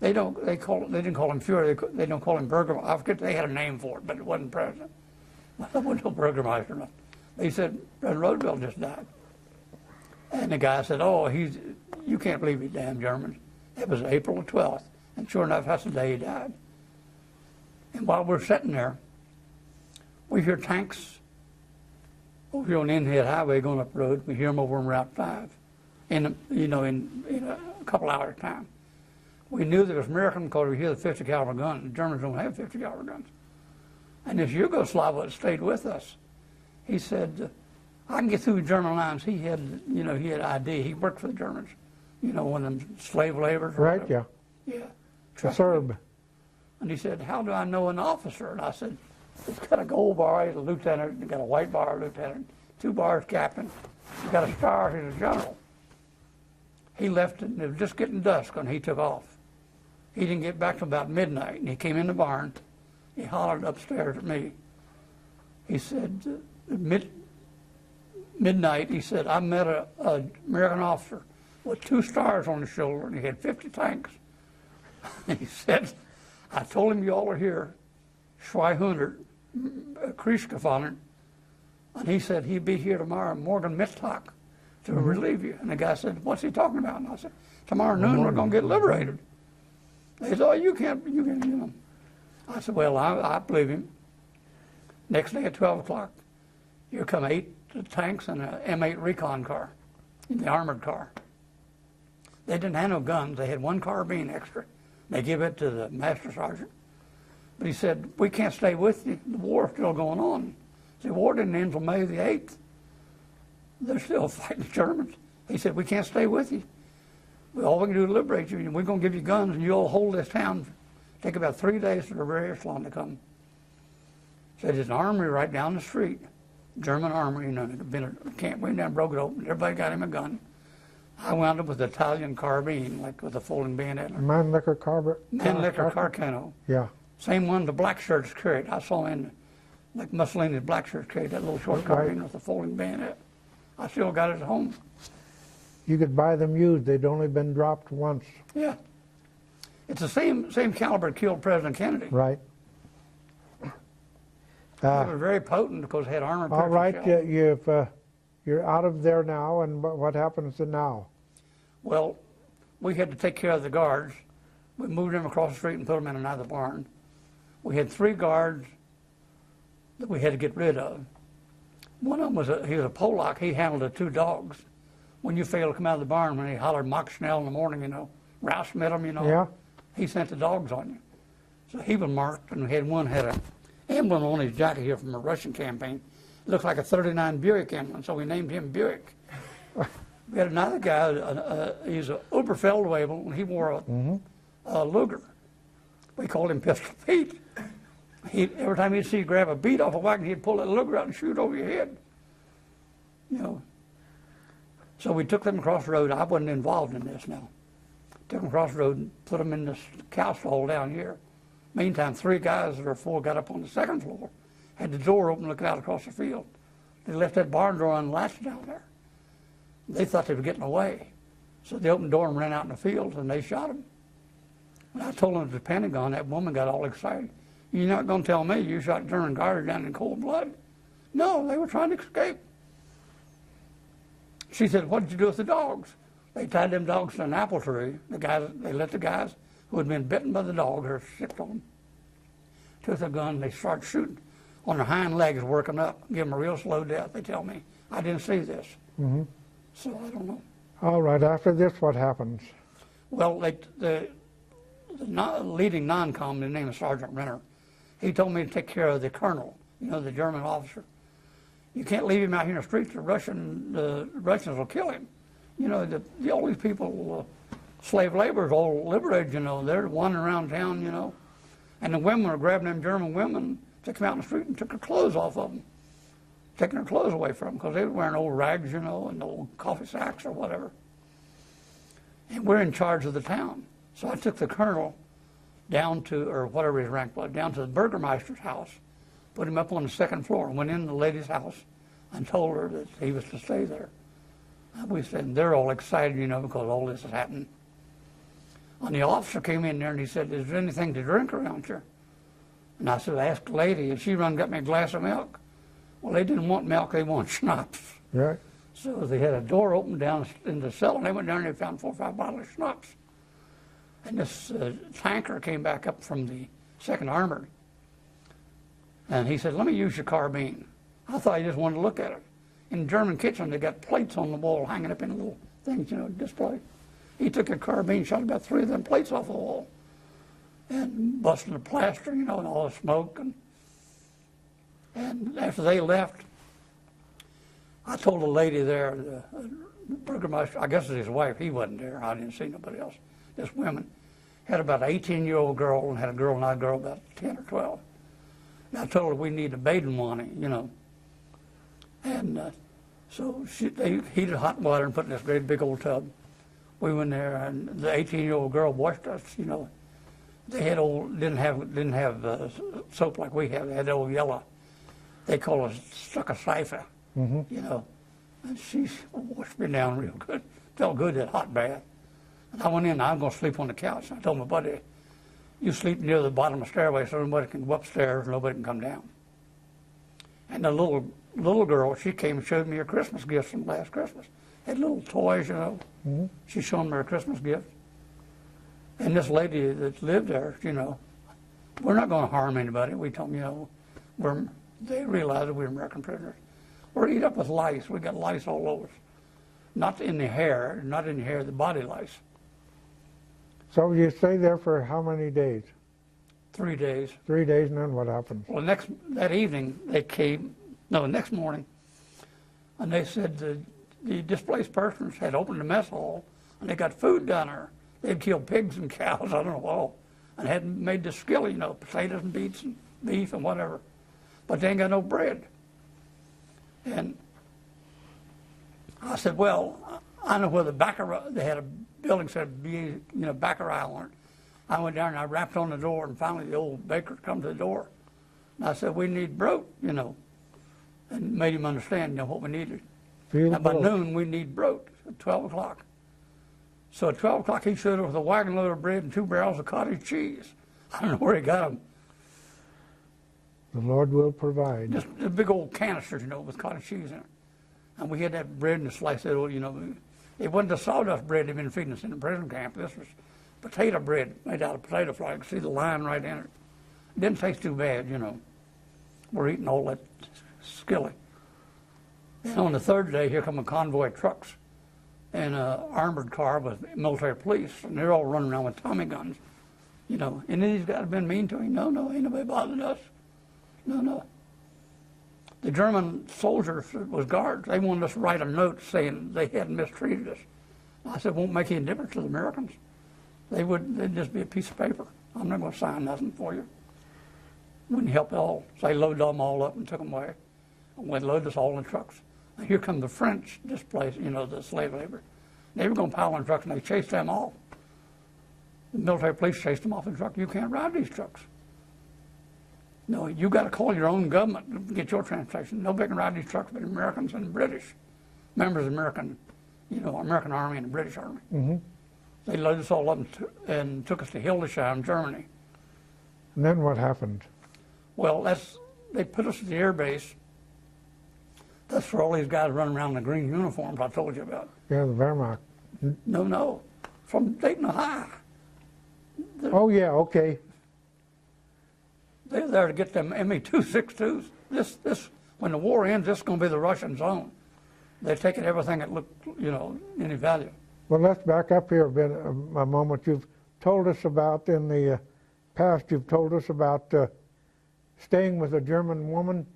they didn't call him Fuhrer, they don't call him Burgermeister. I forget, they had a name for it, but it wasn't president. There wasn't no Burgermeister. He said, President Roosevelt just died. And the guy said, oh, you can't believe these damn Germans. It was April the 12th, and sure enough, that's the day he died. And while we're sitting there, we hear tanks over here on the Inhead Highway going up the road. We hear them over on Route 5 in a couple hours' time. We knew that it was American because we hear the 50 caliber gun. The Germans don't have 50 caliber guns. And this Yugoslav that stayed with us, he said, I can get through the German lines. He had ID. He worked for the Germans, one of them slave laborers. Right, yeah. Yeah. A Serb. And he said, how do I know an officer? And I said, he's got a gold bar, he's a lieutenant. He's got a white bar, lieutenant. 2 bars, captain. He's got a star, he's a general. He left, and it was just getting dusk when he took off. He didn't get back till about midnight, and he came in the barn. He hollered upstairs at me. He said, midnight, he said, I met a American officer with 2 stars on his shoulder, and he had 50 tanks. And he said, I told him you all are here, 200 Kriegskampfhandlern, and he said he'd be here tomorrow, Morgen Mittag, to relieve you. And the guy said, what's he talking about? And I said, tomorrow noon we're going to get liberated. They said, oh, you can't. I said, well, I believe him. Next day at 12 o'clock, here come 8 tanks and an M8 recon car, the armored car. They didn't have no guns. They had 1 carbine extra. They give it to the master sergeant. But he said, we can't stay with you. The war's still going on. The war didn't end until May the 8th. They're still fighting the Germans. He said, we can't stay with you. All we can do is liberate you. We're going to give you guns, and you'll hold this town. Take about 3 days for the Bavarian to come. Said there's an armory right down the street. German armory, there'd been a camp, went down, broke it open. Everybody got him a gun. I wound up with an Italian carbine, like with a folding bayonet. Mannlicher carbine? Mannlicher Carcano. Yeah. Same one the black shirts carried. I saw in, like Mussolini's black shirts carried that little short carbine with a folding bayonet. I still got it at home. You could buy them used. They'd only been dropped once. Yeah. It's the same caliber that killed President Kennedy. Right. They were very potent because they had armor. All right, you're out of there now, and what happens now? Well, we had to take care of the guards. We moved them across the street and put them in another barn. We had 3 guards that we had to get rid of. One of them was he was a Polak. He handled the 2 dogs. When you failed to come out of the barn, when he hollered Mock Schnell in the morning, you know, Rouse met him, you know. Yeah. He sent the dogs on you. So he was marked, and we had one had an emblem on his jacket here from a Russian campaign. It looked like a 39 Buick emblem, so we named him Buick. We had another guy, he's an Oberfeldwebel, and he wore a Luger. We called him Pistol Pete. Every time he'd see you grab a beat off a wagon, he'd pull that Luger out and shoot over your head. You know. So we took them across the road. I wasn't involved in this now. Took them across the road and put them in this cow stall down here. Meantime, 3 guys or 4 got up on the 2nd floor, had the door open looking out across the field. They left that barn door unlatched down there. They thought they were getting away. So they opened the door and ran out in the field, and they shot them. When I told them at the Pentagon, that woman got all excited. You're not going to tell me you shot German guards down in cold blood? No, they were trying to escape. She said, what did you do with the dogs? They tied them dogs to an apple tree. They let the guys who had been bitten by the dog or sick on them, took the gun, they started shooting on their hind legs, working up, give them a real slow death. They tell me, I didn't see this. So I don't know. All right, after this, what happens? Well, the leading non-com, his name is Sergeant Renner, he told me to take care of the colonel, you know, the German officer. You can't leave him out here in the streets. The Russians will kill him. You know, all these people, slave laborers, all liberated, you know, they're wandering around town, you know. And the women were grabbing them German women, took them out in the street and took their clothes off of them, taking their clothes away from them because they were wearing old rags, you know, and old coffee sacks or whatever. And we're in charge of the town. So I took the colonel down to, or whatever his rank was, down to the Burgermeister's house, put him up on the 2nd floor, and went in the lady's house and told her that he was to stay there. And we said, they're all excited, you know, because all this is happening. And the officer came in there and he said, is there anything to drink around here? And I said, ask the lady, and she run and got me a glass of milk. Well, they didn't want milk, they wanted schnapps. Right. So they had a door open down in the cellar, and they went down there and found 4 or 5 bottles of schnapps. And this tanker came back up from the 2nd Armored. And he said, let me use your carbine. I thought he just wanted to look at it. In the German kitchen, they got plates on the wall hanging up in little things, you know, display. He took a carbine, shot about 3 of them plates off the wall, and busted the plaster, you know, and all the smoke. And after they left, I told the lady there, the Burgermeister, I guess it was his wife, he wasn't there, I didn't see nobody else. This woman had about an 18-year-old girl and had a girl, not a girl, about 10 or 12. And I told her we need a bathing money, you know. And so they heated hot water and put in this great big old tub. We went there, and the 18-year-old girl washed us, you know. They had didn't have soap like we have. They had old yellow. They call it stuck a cipher, you know. And she washed me down real good. Felt good, that hot bath. And I went in, I'm going to sleep on the couch. I told my buddy, you sleep near the bottom of the stairway so nobody can go upstairs, nobody can come down. And the little girl, she came and showed me her Christmas gifts from last Christmas. Had little toys, you know. She showed me her Christmas gift. And this lady that lived there, you know, we're not going to harm anybody. We told them, you know, they realized that we were American prisoners. We're eat up with lice. We got lice all over us. Not in the hair, the body lice. So you stay there for how many days? 3 days. 3 days, and then what happens? Well, that evening, they came, no, the next morning, and they said the displaced persons had opened the mess hall, and they got food down there. They'd killed pigs and cows, I don't know what, and had made this skillet, you know, potatoes and beets and beef and whatever. But they ain't got no bread. And I said, well, I know where the Baccarat, they had a building said, Baccarat on it. I went down and I rapped on the door, and finally the old baker come to the door. And I said, we need broke, and made him understand, what we needed. And by noon, we need broke at 12 o'clock. So at 12 o'clock, he showed up with a wagon load of bread and 2 barrels of cottage cheese. I don't know where he got them. The Lord will provide. Just a big old canisters, with cottage cheese in it. And we had that bread and a slice of it, it wasn't the sawdust bread they'd been feeding us in the prison camp. This was potato bread made out of potato flour. You can see the line right in it. It didn't taste too bad, We're eating all that skilly. And on the third day, here come a convoy of trucks and an armored car with military police, and they're all running around with Tommy guns. Any of these guys have been mean to him? No, ain't nobody bothered us. No. The German soldiers that was guards, they wanted us to write a note saying they hadn't mistreated us. I said, won't make any difference to the Americans. They'd just be a piece of paper. I'm not going to sign nothing for you. Wouldn't help at all. So they loaded them all up and took them away. And we loaded us all in trucks. And here come the French displaced, the slave labor. They were going to pile in trucks, and they chased them off. The military police chased them off in trucks. You can't ride these trucks. No, you got to call your own government to get your transportation. Nobody can ride these trucks but Americans and British, members of American Army and the British Army. Mm-hmm. They loaded us all up and took us to Hildesheim, Germany. And then what happened? Well, they put us at the air base. That's where all these guys running around in the green uniforms I told you about. Yeah, the Wehrmacht. No, from Dayton, Ohio. Oh, yeah, okay. They're there to get them Me-262s. This, when the war ends, this is going to be the Russian zone. They're taking everything that looked, any value. Well, let's back up here a bit, a moment. You've told us about, in the past, you've told us about staying with a German woman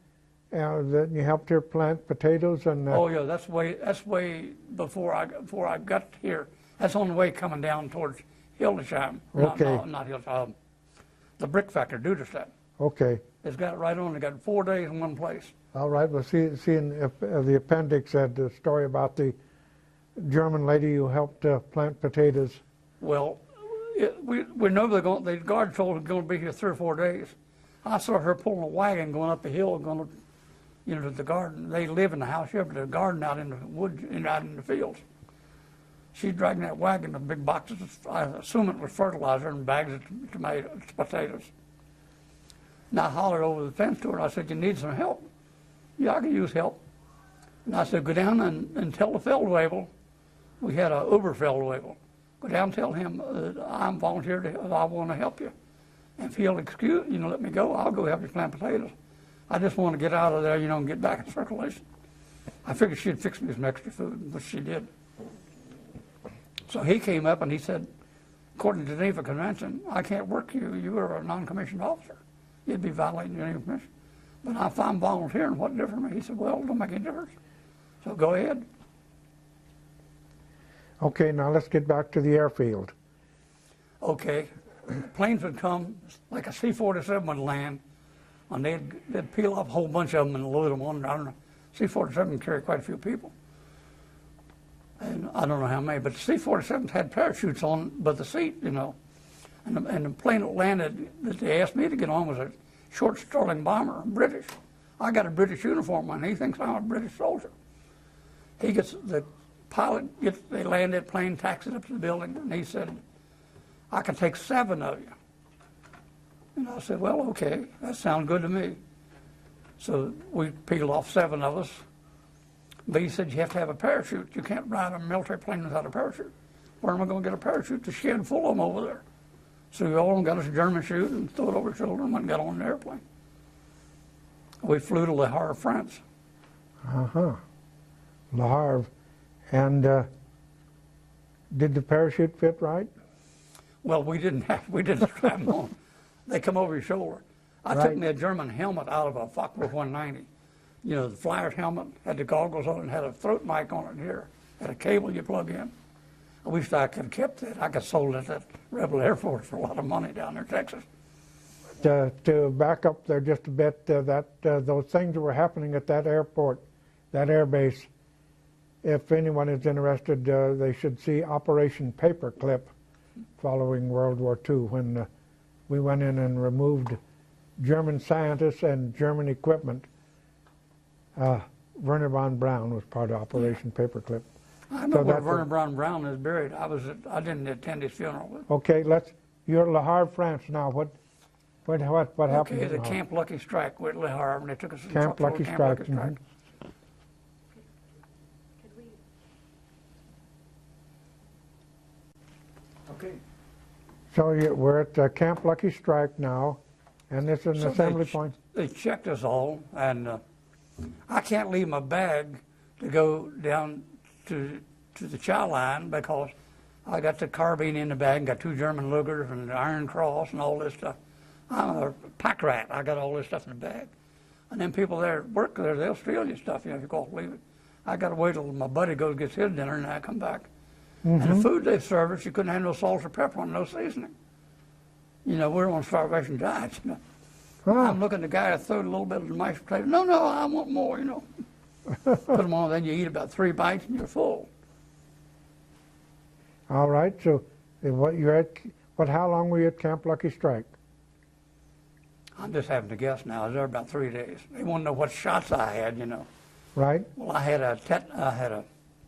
that you helped her plant potatoes and. Oh yeah, that's way before I got here. That's on the way coming down towards Hildesheim. Okay. Not Hildesheim. The brick factory, Duderstadt. Okay. It's got it right on. They got 4 days in one place. All right. Well, see in the appendix the story about the German lady who helped plant potatoes. Well, we know the guard told us we're going to be here 3 or 4 days. I saw her pulling a wagon going up the hill, going to the garden. They live in the house here, but the garden out in the woods, out in the fields. She's dragging that wagon with big boxes. I assume it was fertilizer and bags of tomatoes, potatoes. And I hollered over the fence to her. I said, "You need some help?" "Yeah, I could use help." And I said, "Go down and tell the Feldwebel." We had a Oberfeldwebel. "Go down and tell him I'm volunteered. I want to help you. And if he'll let me go, I'll go help you plant potatoes. I just want to get out of there, and get back in circulation." I figured she'd fix me some extra food, which she did. So he came up and he said, "According to the Geneva Convention, I can't work you. You are a non-commissioned officer. You'd be violating your Geneva Convention. But if I'm volunteering, what difference to me?" He said, "Well, it don't make any difference. So go ahead." Okay, now let's get back to the airfield. Okay. Planes would come, like a C-47 would land, and they'd peel off a whole bunch of them and load them on. I don't know. C-47 carried quite a few people. And I don't know how many, but the C-47s had parachutes on by the seat, And the plane that landed that they asked me to get on was a short Sterling bomber, British. I got a British uniform on. He thinks I'm a British soldier. The pilot they land that plane, taxis up to the building, and he said, "I can take 7 of you." And I said, "Well, okay, that sounds good to me." So we peeled off 7 of us. But he said, "You have to have a parachute. You can't ride a military plane without a parachute." "Where am I going to get a parachute?" "The shed full of them over there." So we all got us a German chute and threw it over our shoulder and went and got on an airplane. We flew to Le Havre, France. Uh-huh. Le Havre. And did the parachute fit right? Well, we didn't strap them on. They come over your shoulder. I took me a German helmet out of a Fokker 190. The flyer's helmet, had the goggles on it, and had a throat mic on it here. Had a cable you plug in. I wish I could have kept it. I could have sold it at Rebel Air Force for a lot of money down there in Texas. To back up there just a bit, those things that were happening at that airport, that air base, if anyone is interested, they should see Operation Paperclip following World War II, when we went in and removed German scientists and German equipment. Werner von Braun was part of Operation Paperclip. I know where Werner von Braun is buried. I didn't attend his funeral. Okay, you're at Le Havre, France now. What happened? Okay, the Camp Lucky Strike with Le Havre, and they took us to Camp Lucky Strike. Strike. Okay. So we're at Camp Lucky Strike now, and this is an assembly point. They checked us all, and I can't leave my bag to go down to the chow line because I got the carbine in the bag, and got 2 German Lugers and the Iron Cross and all this stuff. I'm a pack rat. I got all this stuff in the bag. And then people there work there, they'll steal your stuff, if you go leave it. I got to wait till my buddy goes gets his dinner, and then I come back. And the food they serve us, you couldn't have no salt or pepper on, no seasoning. We're on starvation diets. I'm looking at the guy that threw a little bit of the mashed potato. No, I want more, Put them on, then you eat about 3 bites and you're full. All right, so how long were you at Camp Lucky Strike? I'm just having to guess now. I was there about 3 days. They want to know what shots I had, Right. Well, I had a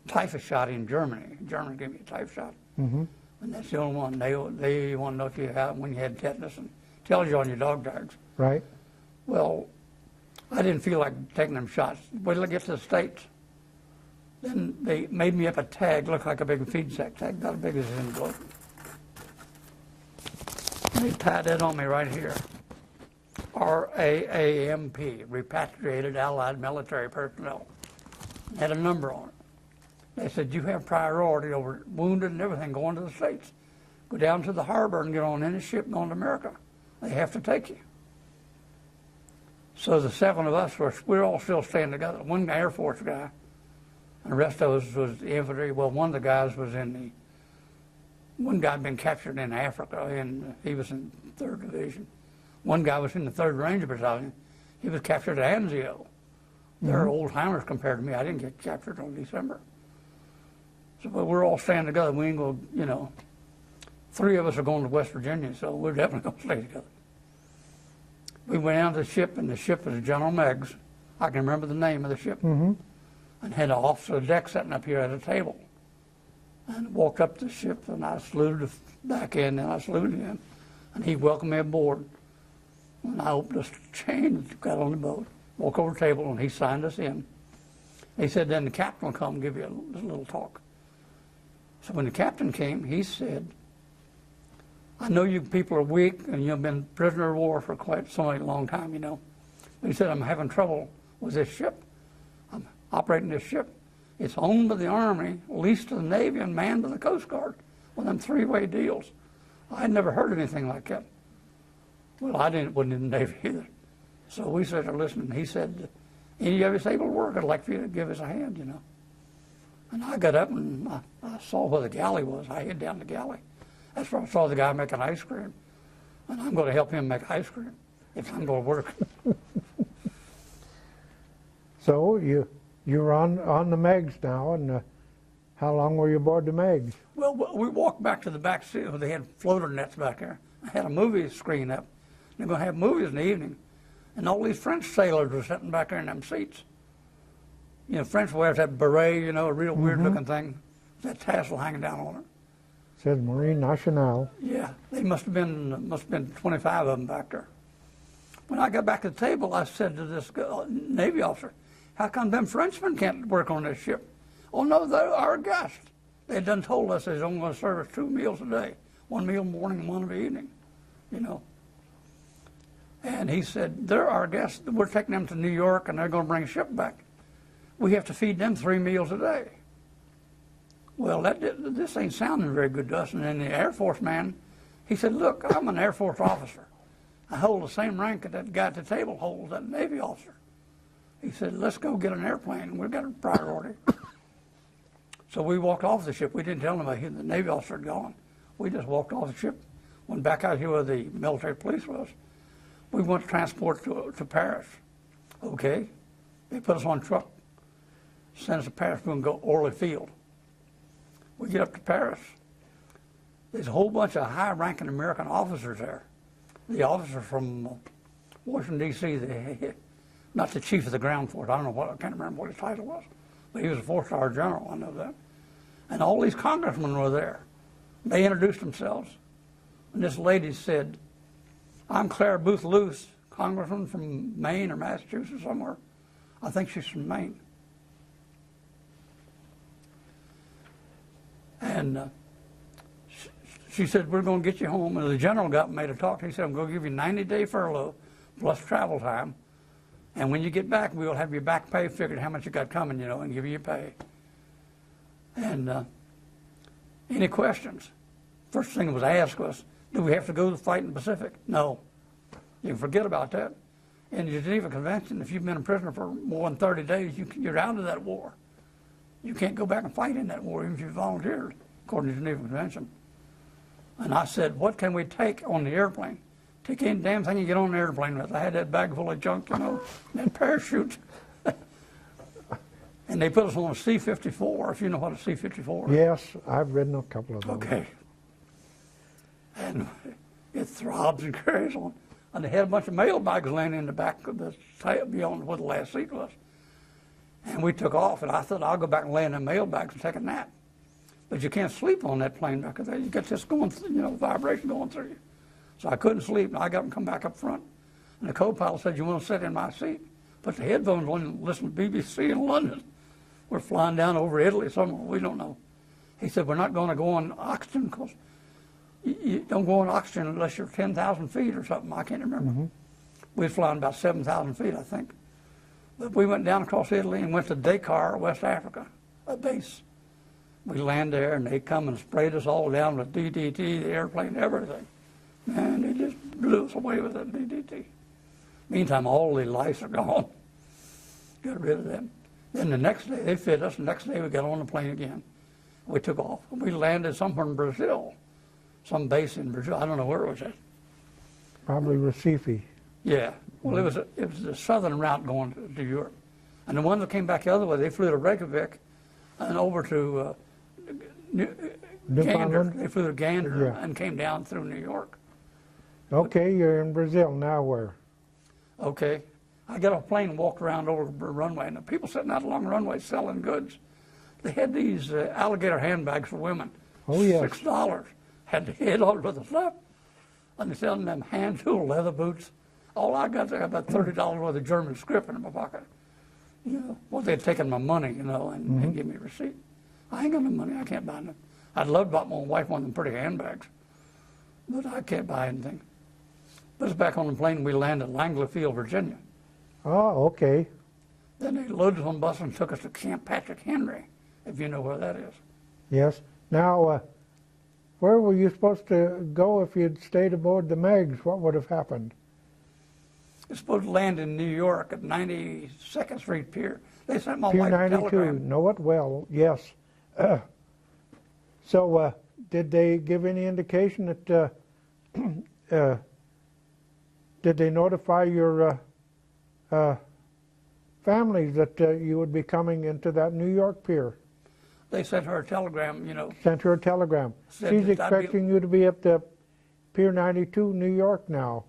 typhus shot in Germany. Germany gave me a typhus shot. Mm-hmm. And that's the only one. They want to know if you have when you had tetanus, and tells you on your dog tags. Right. Well, I didn't feel like taking them shots. Wait till I get to the States. Then they made me up a tag, looked like a big feed sack tag, about as big as an envelope. And they tied that on me right here. RAAMP, Repatriated Allied Military Personnel. It had a number on it. They said, you have priority over wounded and everything going to the States. Go down to the harbor and get on any ship going to America. They have to take you. So the 7 of us, we're all still staying together. One Air Force guy, and the rest of us was the infantry. Well, one of the guys was one guy had been captured in Africa, and he was in 3rd Division. One guy was in the 3rd Ranger Battalion. He was captured at Anzio. They're old timers compared to me. I didn't get captured until December. So but we're all staying together. We ain't going, 3 of us are going to West Virginia, so we're definitely going to stay together. We went down to the ship, and the ship was General Meigs. I can remember the name of the ship. Mm-hmm. And had an officer of the deck sitting up here at a table. And walked up to the ship, and I saluted the back end, and I saluted him. And he welcomed me aboard. And I opened the chain and got on the boat, walked over the table, and he signed us in. He said, then the captain will come and give you a little talk. So when the captain came, he said, I know you people are weak and you've been prisoner of war for quite so long time, But he said, I'm having trouble with this ship. I'm operating this ship. It's owned by the Army, leased to the Navy, and manned by the Coast Guard. One of them 3-way deals. I had never heard anything like that. Well, wasn't in the Navy either. So we started listening. He said, any of us able to work, I'd like for you to give us a hand, And I got up and I saw where the galley was. I hid down the galley. That's where I saw the guy making ice cream. And I'm going to help him make ice cream if I'm going to work. So you're on the Meigs now, and how long were you aboard the Meigs? Well, we walked back to the back seat where they had floater nets back there. I had a movie screen up. They're going to have movies in the evening. And all these French sailors were sitting back there in them seats. French wears that beret, a real weird-looking thing, that tassel hanging down on it. Says Marine Nationale. Yeah, they must have been 25 of them back there. When I got back to the table, I said to this Navy officer, how come them Frenchmen can't work on this ship? Oh, no, they're our guests. They had done told us they're only going to serve us 2 meals a day, 1 meal morning and 1 in the evening, And he said, they're our guests. We're taking them to New York, and they're going to bring a ship back. We have to feed them 3 meals a day. Well, this ain't sounding very good to us. And then the Air Force man, he said, look, I'm an Air Force officer. I hold the same rank that that guy at the table holds, that Navy officer. He said, let's go get an airplane. We've got a priority. So we walked off the ship. We didn't tell anybody the Navy officer had gone. We just walked off the ship, went back out here where the military police was. We went to transport to Paris. Okay. They put us on a truck. sent us to Paris. We're going to go Orly Field. We get up to Paris. There's a whole bunch of high-ranking American officers there. The officer from Washington, D.C., not the chief of the ground force. I don't know what, I can't remember what his title was. But he was a 4-star general, I know that. And all these congressmen were there. They introduced themselves. And this lady said, I'm Claire Booth Luce, congressman from Maine or Massachusetts somewhere. I think she's from Maine. And she said, we're going to get you home. And the general got me to talk. He said, I'm going to give you 90-day furlough plus travel time. And when you get back, we'll have your back pay figured how much you got coming, and give you your pay. And any questions? First thing was asked was, do we have to go to fight in the Pacific? No. You can forget about that. In the Geneva Convention, if you've been a prisoner for more than 30 days, you're out of that war. You can't go back and fight in that war even if you volunteered, according to the Geneva Convention. And I said, what can we take on the airplane? Take any damn thing you get on the airplane with. I had that bag full of junk, that parachute. And they put us on a C-54, if you know what a C-54 is. Yes, I've ridden a couple of those. Okay. And it throbs and carries on. And they had a bunch of mail bags laying in the back of the beyond where the last seat was. And we took off, and I thought, I'll go back and lay in the mail bags and take a nap. But you can't sleep on that plane because you get this going, vibration going through you. So I couldn't sleep, and I got to come back up front. And the co-pilot said, you want to sit in my seat? Put the headphones on and listen to BBC in London. We're flying down over Italy somewhere, we don't know. He said, we're not going to go on oxygen because you don't go on oxygen unless you're 10,000 feet or something. I can't remember. Mm-hmm. We were flying about 7,000 feet, I think. But we went down across Italy and went to Dakar, West Africa, a base. We landed there, and they come and sprayed us all down with DDT, the airplane, everything. Man, they just blew us away with that DDT. Meantime, all the lice are gone. Got rid of them. Then the next day, they fit us. The next day, we got on the plane again. We took off. We landed somewhere in Brazil, some base in Brazil. I don't know where it was at. Probably Recife. Yeah. Well, it was the southern route going to Europe. And the ones that came back the other way, they flew to Reykjavik and over to Gander. They flew to Gander and came down through New York. Okay, you're in Brazil. Now where? Okay. I got off a plane and walked around over the runway, and the people sitting out along the runway selling goods. They had these alligator handbags for women. Oh, yes. $6. Had the head on it with the stuff. And they're selling them hand tool leather boots. All I got there, about $30 worth of German script in my pocket. Well, they'd taken my money, and give me a receipt. I ain't got no money. I can't buy nothing. I'd love to buy my wife one of them pretty handbags, but I can't buy anything. Put us back on the plane, and we landed in Langley Field, Virginia. Oh, okay. Then they loaded us on the bus and took us to Camp Patrick Henry, if you know where that is. Yes. Now, where were you supposed to go if you'd stayed aboard the Megs? What would have happened? It's supposed to land in New York at 92nd Street Pier. They sent my Pier wife a 92. telegram. Know it well, yes. So did they give any indication that, did they notify your families that you would be coming into that New York pier? They sent her a telegram, Sent her a telegram. She's expecting you to be at the Pier 92, New York now.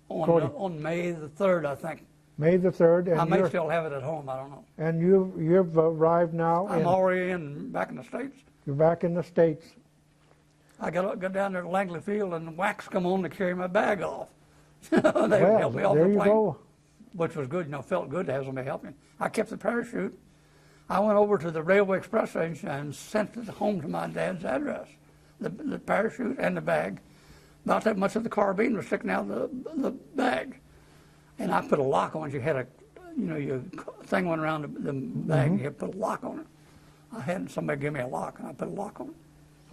On May the 3rd, I think. May the 3rd. And I may still have it at home, I don't know. And you've arrived now. I'm already back in the States. You're back in the States. I got down there to Langley Field, and the wax come on to carry my bag off. They Well, helped me off there the you plane, go. which was good. Felt good to have somebody help me. I kept the parachute. I went over to the Railway Express station and sent it home to my dad's address. The parachute and the bag. About that much of the carbine was sticking out of the bag. And I put a lock on it. You had a, your thing went around the bag, and you had to put a lock on it. I had somebody give me a lock, and I put a lock on it.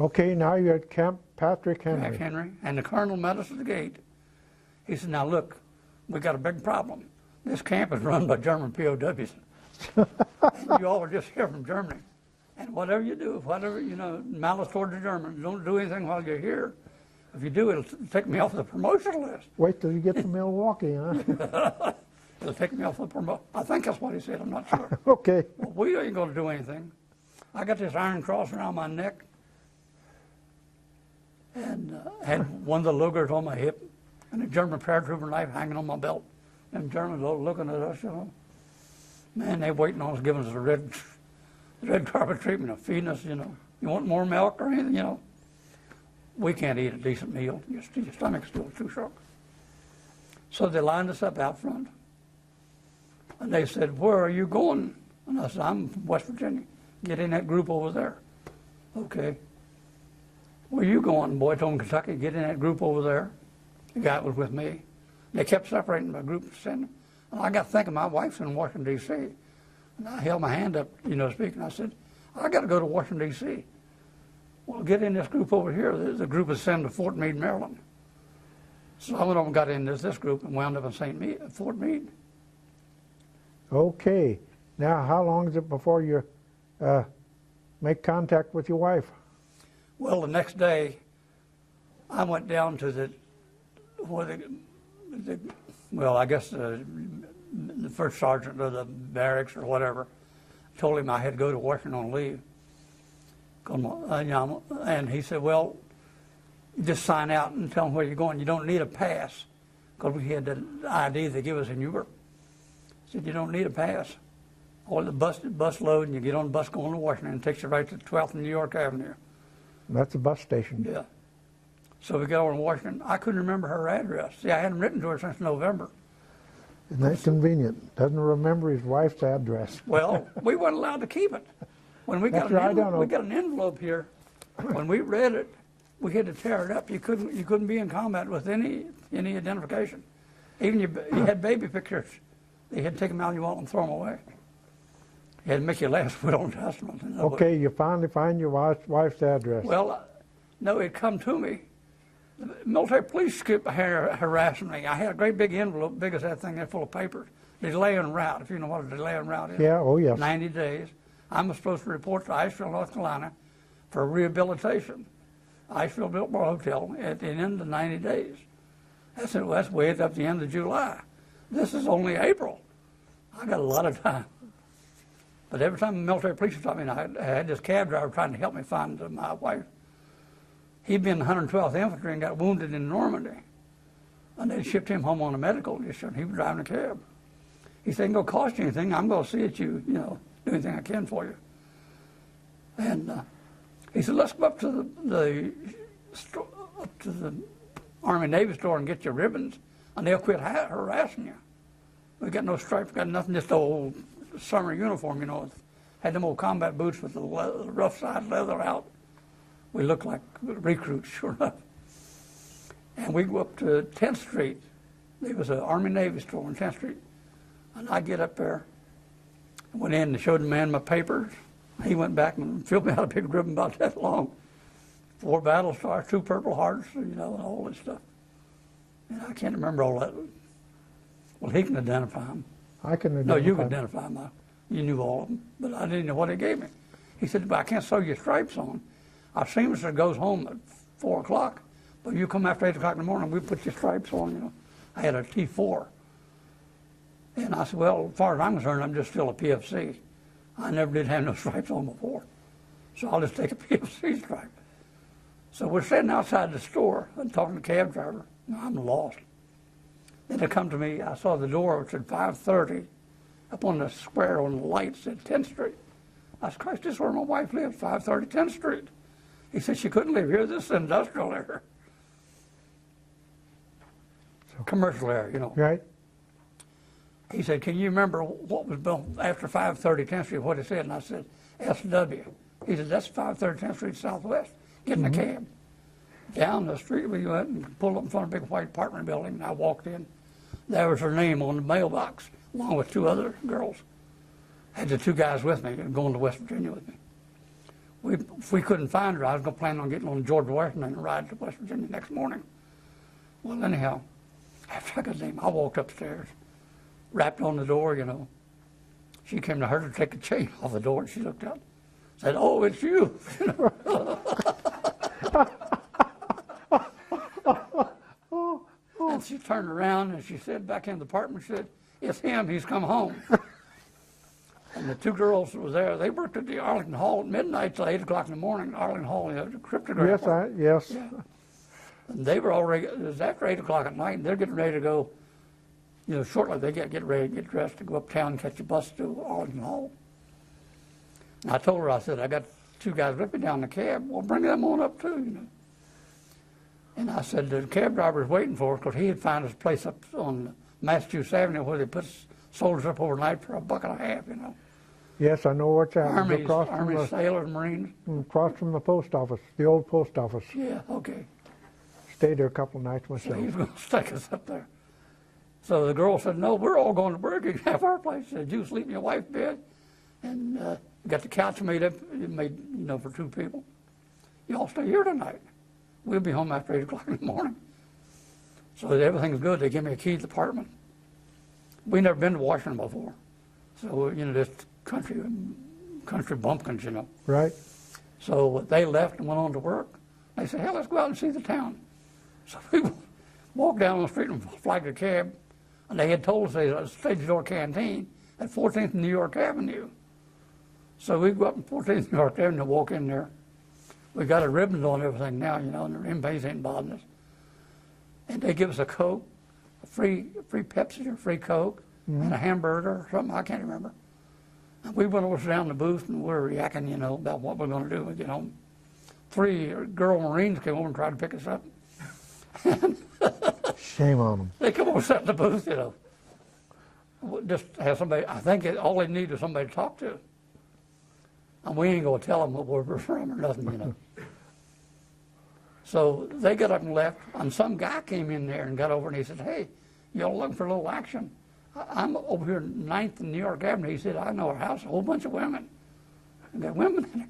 Okay, now you're at Camp Patrick Henry. Jack Henry. And the colonel met us at the gate. He said, now look, we got a big problem. This camp is run by German POWs. And you all are just here from Germany. And whatever you do, malice towards the Germans, don't do anything while you're here. If you do, it'll take me off the promotion list. Wait till you get to Milwaukee, huh? He'll pick me off the promotion. I think that's what he said, I'm not sure. Okay. Well, we ain't going to do anything. I got this iron cross around my neck and had one of the Lugers on my hip and a German paratrooper knife hanging on my belt. Them Germans all looking at us, you know. Man, they waiting on us, giving us the red carpet treatment of feeding us, you know. You want more milk or anything, you know. We can't eat a decent meal. Your stomach's still too short. So they lined us up out front. And they said, where are you going? And I said, I'm from West Virginia. Get in that group over there. Okay. Where are you going? The boy told me, Kentucky, get in that group over there. The guy was with me. They kept separating my group. And I got thinking, my wife's in Washington, D.C. And I held my hand up, you know, speaking. I said, I got to go to Washington, D.C. Well, get in this group over here. The group is sent to Fort Meade, Maryland. So I went over and got in this group and wound up in Fort Meade. Okay. Now, how long is it before you make contact with your wife? Well, the next day, I went down to well, I guess the first sergeant of the barracks or whatever, told him I had to go to Washington on leave. And he said, well, you just sign out and tell them where you're going. You don't need a pass, because we had the ID they give us in Europe. He said, you don't need a pass. Or the bus load, and you get on the bus going to Washington, and it takes you right to 12th and New York Avenue. That's a bus station. Yeah. So we got over in Washington. I couldn't remember her address. See, I hadn't written to her since November. Isn't that convenient? Doesn't remember his wife's address. Well, we weren't allowed to keep it. When we got we got an envelope here. When we read it, we had to tear it up. You couldn't be in combat with any identification. Even you had baby pictures. They had to take them out of your wallet and throw them away. You had to make your last will and testament. Okay, you finally find your wife's address. Well, no, it come to me. The military police kept harassing me. I had a great big envelope, big as that thing, full of papers. Delay en route, if you know what a delay en route is. Yeah, oh yes. 90 days. I'm supposed to report to Iceville, North Carolina for rehabilitation. Iceville Biltmore Hotel at the end of 90 days. I said, well, that's way up the end of July. This is only April. I got a lot of time. But every time the military police stopped me, I had this cab driver trying to help me find my wife. He'd been in the 112th Infantry and got wounded in Normandy. And they shipped him home on a medical discharge. He was driving a cab. He said, it ain't going to cost you anything. I'm going to see that you do anything I can for you. And he said, let's go up to the Army Navy store and get your ribbons, and they'll quit harassing you. We got no stripes, got nothing, just the old summer uniform, you know. Had them old combat boots with the rough side leather out. We looked like recruits, sure enough. And we go up to 10th Street. There was an Army Navy store on 10th Street. And I get up there, went in and showed the man my papers. He went back and filled me out a big ribbon about that long. 4 battle stars, 2 Purple Hearts, and all this stuff. And I can't remember all that. Well, he can identify them. I can identify. No, you can identify them. You knew all of them, but I didn't know what he gave me. He said, but I can't sew your stripes on. Our seamstress goes home at 4 o'clock, but you come after 8 o'clock in the morning, we put your stripes on, I had a T4. And I said, well, as far as I'm concerned, I'm just still a PFC. I never did have no stripes on before. So I'll just take a PFC stripe. So we're sitting outside the store and talking to the cab driver. I'm lost. Then they come to me, I saw the door, which said 5:30. Up on the square on the light said 10th Street. I said, Christ, this is where my wife lives, 530 10th Street. He said, she couldn't live here, this is industrial area. So, commercial area, Right. He said, can you remember what was built after 530 10th Street, what it said? And I said, SW. He said, that's 530 10th Street Southwest. Get in a cab. Down the street we went and pulled up in front of a big white apartment building, and I walked in. There was her name on the mailbox, along with 2 other girls. Had the 2 guys with me, going to West Virginia with me. If we couldn't find her, I was going to plan on getting on George Washington and ride to West Virginia next morning. Well, anyhow, after I got the name, I walked upstairs, rapped on the door, She came to her to take the chain off the door, and she looked out, said, oh, it's you. And she turned around and she said back in the apartment, she said, it's him, he's come home. And the two girls that were there, they worked at the Arlington Hall at midnight till 8 o'clock in the morning. Arlington Hall, the cryptograph. Yes. Yeah. And they were already, it was after 8 o'clock at night, and they're getting ready to go, shortly they get ready to get dressed to go uptown and catch a bus to Arlington Hall. And I told her, I said, I got two guys with me down in the cab. Well, bring them on up too, And I said, the cab driver's waiting for us because he had found his place up on Massachusetts Avenue where they put soldiers up overnight for $1.50, Yes, I know what's happening. Army sailors, Marines. Across from the post office, the old post office. Yeah, okay. Stayed there a couple of nights myself. So he's going to stick us up there. So the girl said, no, we're all going to Burger King, have our place. She said, you sleep in your wife's bed. And got the couch made up, for two people. You all stay here tonight. We'll be home after 8 o'clock in the morning. So everything's good. They give me a key to the apartment. We never been to Washington before. So, just country bumpkins, Right. So they left and went on to work. They said, hell, let's go out and see the town. So we walked down the street and flagged a cab. And they had told us they had a stage door canteen at 14th and New York Avenue. So we go up in 14th New York Avenue, walk in there. We got a ribbons on everything now, and the inmates ain't bothering us. And they give us a Coke, a free Pepsi or free Coke, and a hamburger or something, I can't remember. And we went over down the booth and we were yakking, about what we're going to do when we get home. 3 girl Marines came over and tried to pick us up. Shame on them. They come over and sat in the booth, Just have somebody, I think all they need is somebody to talk to. And we ain't going to tell them where we're from or nothing, So they got up and left, and some guy came in there and got over and he said, hey, y'all looking for a little action? I'm over here 9th and New York Avenue. He said, I know our house, a whole bunch of women. We got women in it.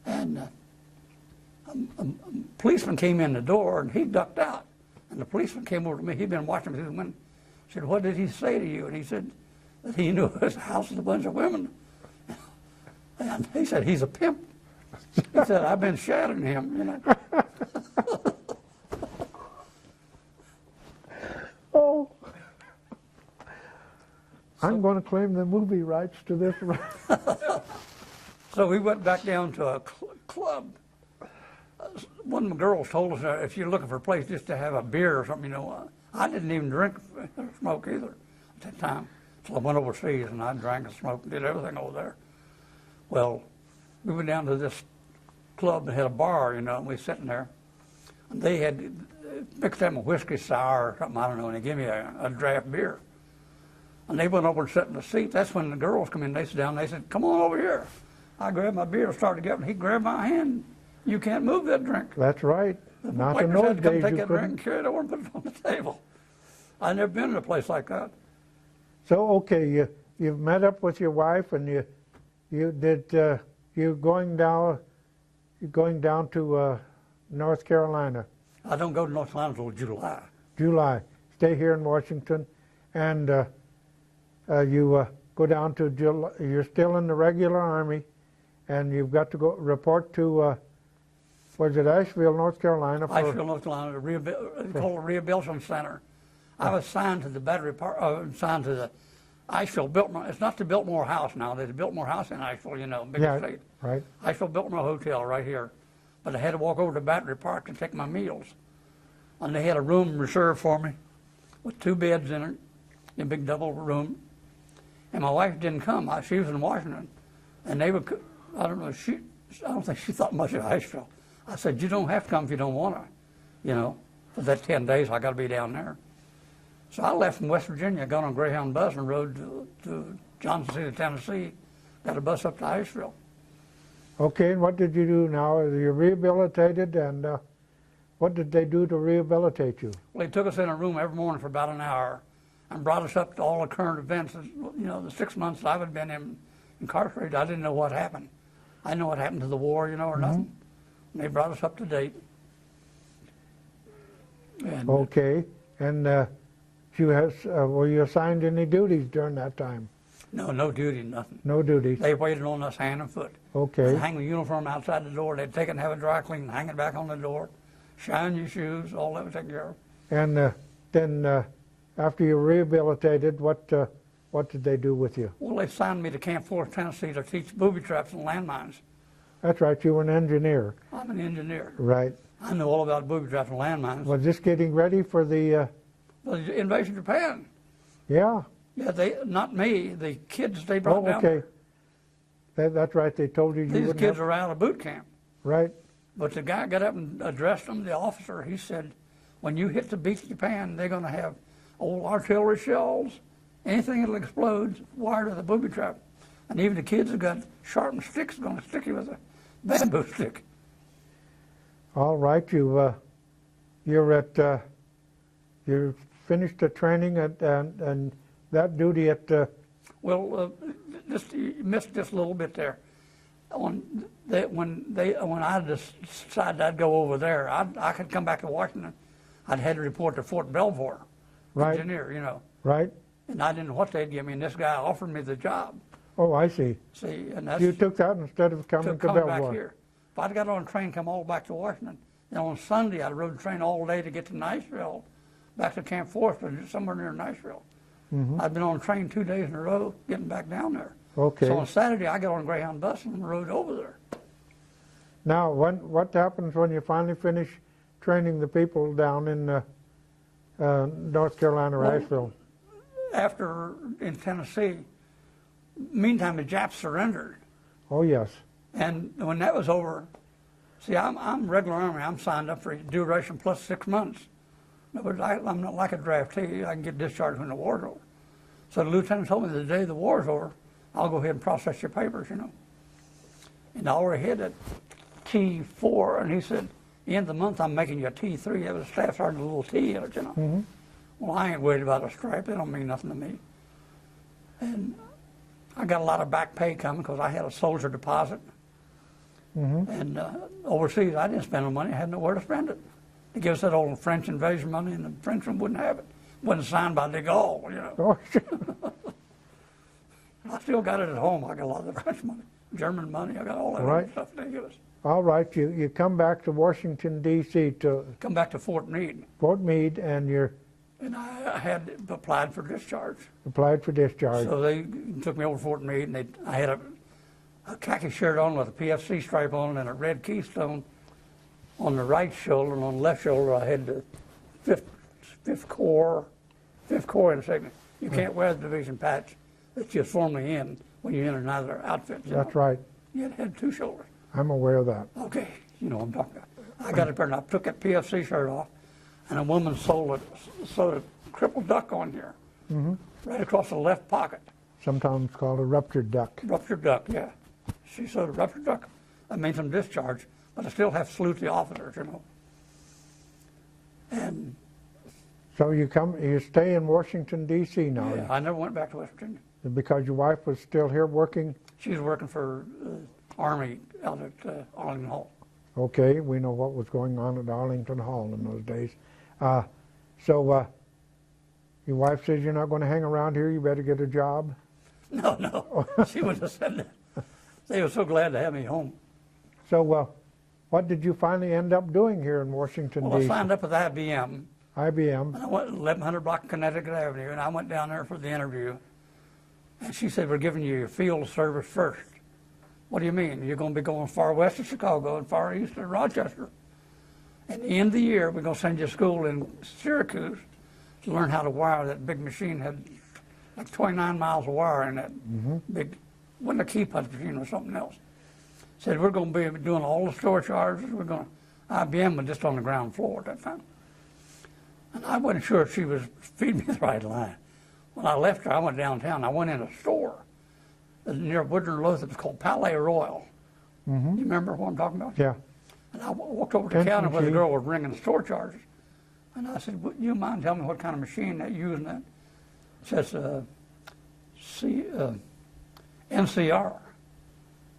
And a policeman came in the door and he ducked out. And the policeman came over to me. He'd been watching me through the window. I said, what did he say to you? And he said that he knew his house was a bunch of women. And he said, he's a pimp. He said, I've been shadowing him, Oh. I'm going to claim the movie rights to this. So we went back down to a club. One of the girls told us if you're looking for a place just to have a beer or something, I didn't even drink or smoke either at that time. So I went overseas and I drank and smoked and did everything over there. Well, we went down to this club and had a bar, and we was sitting there. And they had mixed them a whiskey sour or something, I don't know, and they gave me a draft beer. And they went over and sat in the seat. That's when the girls come in, they sit down, and they said, come on over here. I grabbed my beer and started to get up, and he grabbed my hand. You can't move that drink. That's right. The Not in waitress those had to come days take you that drink couldn't. and carry it over and put it on the table. I'd never been in a place like that. So, okay, you've met up with your wife and you're going down to North Carolina. I don't go to North Carolina until July. July. Stay here in Washington, and you go down to July. You're still in the regular Army, and you've got to go report to, was it Asheville, North Carolina? Asheville, North Carolina, called the Rehabilitation Center. I was assigned to the assigned to the Asheville Biltmore. It's not the Biltmore House now. There's a Biltmore House in Asheville, big estate. Right. Asheville Biltmore Hotel right here. But I had to walk over to Battery Park to take my meals. And they had a room reserved for me with 2 beds in it, a big double room. And my wife didn't come. She was in Washington. And they would, I don't think she thought much of Asheville. I said, you don't have to come if you don't want to. For that 10 days, I got to be down there. So I left from West Virginia, got on a Greyhound bus and rode to Johnson City, Tennessee, got a bus up to Asheville. Okay, and what did you do now? You're rehabilitated, and what did they do to rehabilitate you? Well, they took us in a room every morning for about an hour and brought us up to all the current events. The 6 months that I've been incarcerated, I didn't know what happened. I didn't know what happened to the war, or nothing. And they brought us up to date. And, okay, and were you assigned any duties during that time? No duty, nothing. No duties. They waited on us hand and foot. Okay. They'd hang the uniform outside the door. They'd take it and have it dry cleaned, hang it back on the door, shine your shoes, all that was taken care of. And then after you were rehabilitated, what did they do with you? Well, they signed me to Camp Forest, Tennessee to teach booby traps and landmines. That's right, you were an engineer. I'm an engineer. Right. I know all about booby traps and landmines. Was this getting ready for the... The invasion of Japan. Yeah. Yeah, not me, the kids they brought down okay. That's right, they told you These wouldn't kids have... are out of boot camp. Right. But the guy got up and addressed them, the officer. He said, when you hit the beach of Japan, they're going to have old artillery shells, anything that'll explode, wired with a booby trap. And even the kids have got sharpened sticks going to stick you with a bamboo stick. All right, you finished the training and that duty at... Well, you missed just a little bit there. When I decided I'd go over there, I could come back to Washington. I'd had to report to Fort Belvoir, Right. engineer, you know. Right. And I didn't know what they'd give me, and this guy offered me the job. Oh, I see. See, and that's You took that instead of coming to coming Belvoir. back here. If I'd got on a train, come all back to Washington, then on Sunday I rode the train all day to get to Nashville, back to Camp Forest, somewhere near Nashville. I'd been on a train 2 days in a row, getting back down there. Okay. So on Saturday I got on a Greyhound bus and rode over there. Now, what happens when you finally finish training the people down in North Carolina or Asheville? After in Tennessee, meantime the Japs surrendered. Oh, yes. And when that was over, see, I'm regular Army. I'm signed up for duration plus 6 months. But I'm not like a draftee. I can get discharged when the war's over. So the lieutenant told me the day the war's over, I'll go ahead and process your papers, you know. And I already had a T4, and he said, the end of the month, I'm making you a T3. That was a staff sergeant, a little T in it, you know. Well, I ain't worried about a stripe. It don't mean nothing to me. And I got a lot of back pay coming because I had a soldier deposit. And overseas, I didn't spend no money. I had nowhere to spend it. They give us that old French invasion money, and the Frenchmen wouldn't have it. Wasn't signed by de Gaulle, you know. Oh, sure. I still got it at home. I got a lot of the French money, German money. I got all that Right. old stuff they give us. All right, you come back to Washington, D.C. to Come back to Fort Meade, Fort Meade, and you're and I had applied for discharge. applied for discharge. So they took me over to Fort Meade, and I had a khaki shirt on with a PFC stripe on and a red keystone on the right shoulder, and on the left shoulder I had the fifth corps insignia. You can't wear the division patch that you're formally in when you enter another outfit. That's right. You had 2 shoulders. I'm aware of that. Okay, you know what I'm talking about. I got up there and I took that PFC shirt off, and a woman sewed a crippled duck on here, right across the left pocket. Sometimes called a ruptured duck. Ruptured duck, yeah. She sewed a ruptured duck. That means I'm discharged, but I still have to salute the officers, you know. And So you stay in Washington, D.C. now, yeah, I never went back to West Virginia. because your wife was still here working. She was working for Army out at Arlington Hall. Okay, we know what was going on at Arlington Hall in those days. So your wife says you're not going to hang around here, you better get a job? No, she wouldn't have said that. They were so glad to have me home. So what did you finally end up doing here in Washington, Well, I D.C.? signed up with IBM. IBM. And I went 1100 block Connecticut Avenue, and I went down there for the interview. And she said, we're giving you your field service first. What do you mean? You're going to be going far west of Chicago and far east of Rochester. At the end of the year, we're going to send you to school in Syracuse to learn how to wire that big machine. Had like 29 miles of wire in that big, wasn't a key punch machine or something else. Said, we're going to be doing all the store charges. IBM was just on the ground floor at that time. And I wasn't sure if she was feeding me the right line. When I left her, I went downtown. I went in a store near Woodland and Lothian. It was called Palais Royal. You remember what I'm talking about? Yeah. And I walked over to the counter where the girl was ringing the store charges. And I said, would you mind telling me what kind of machine they're using? It says NCR.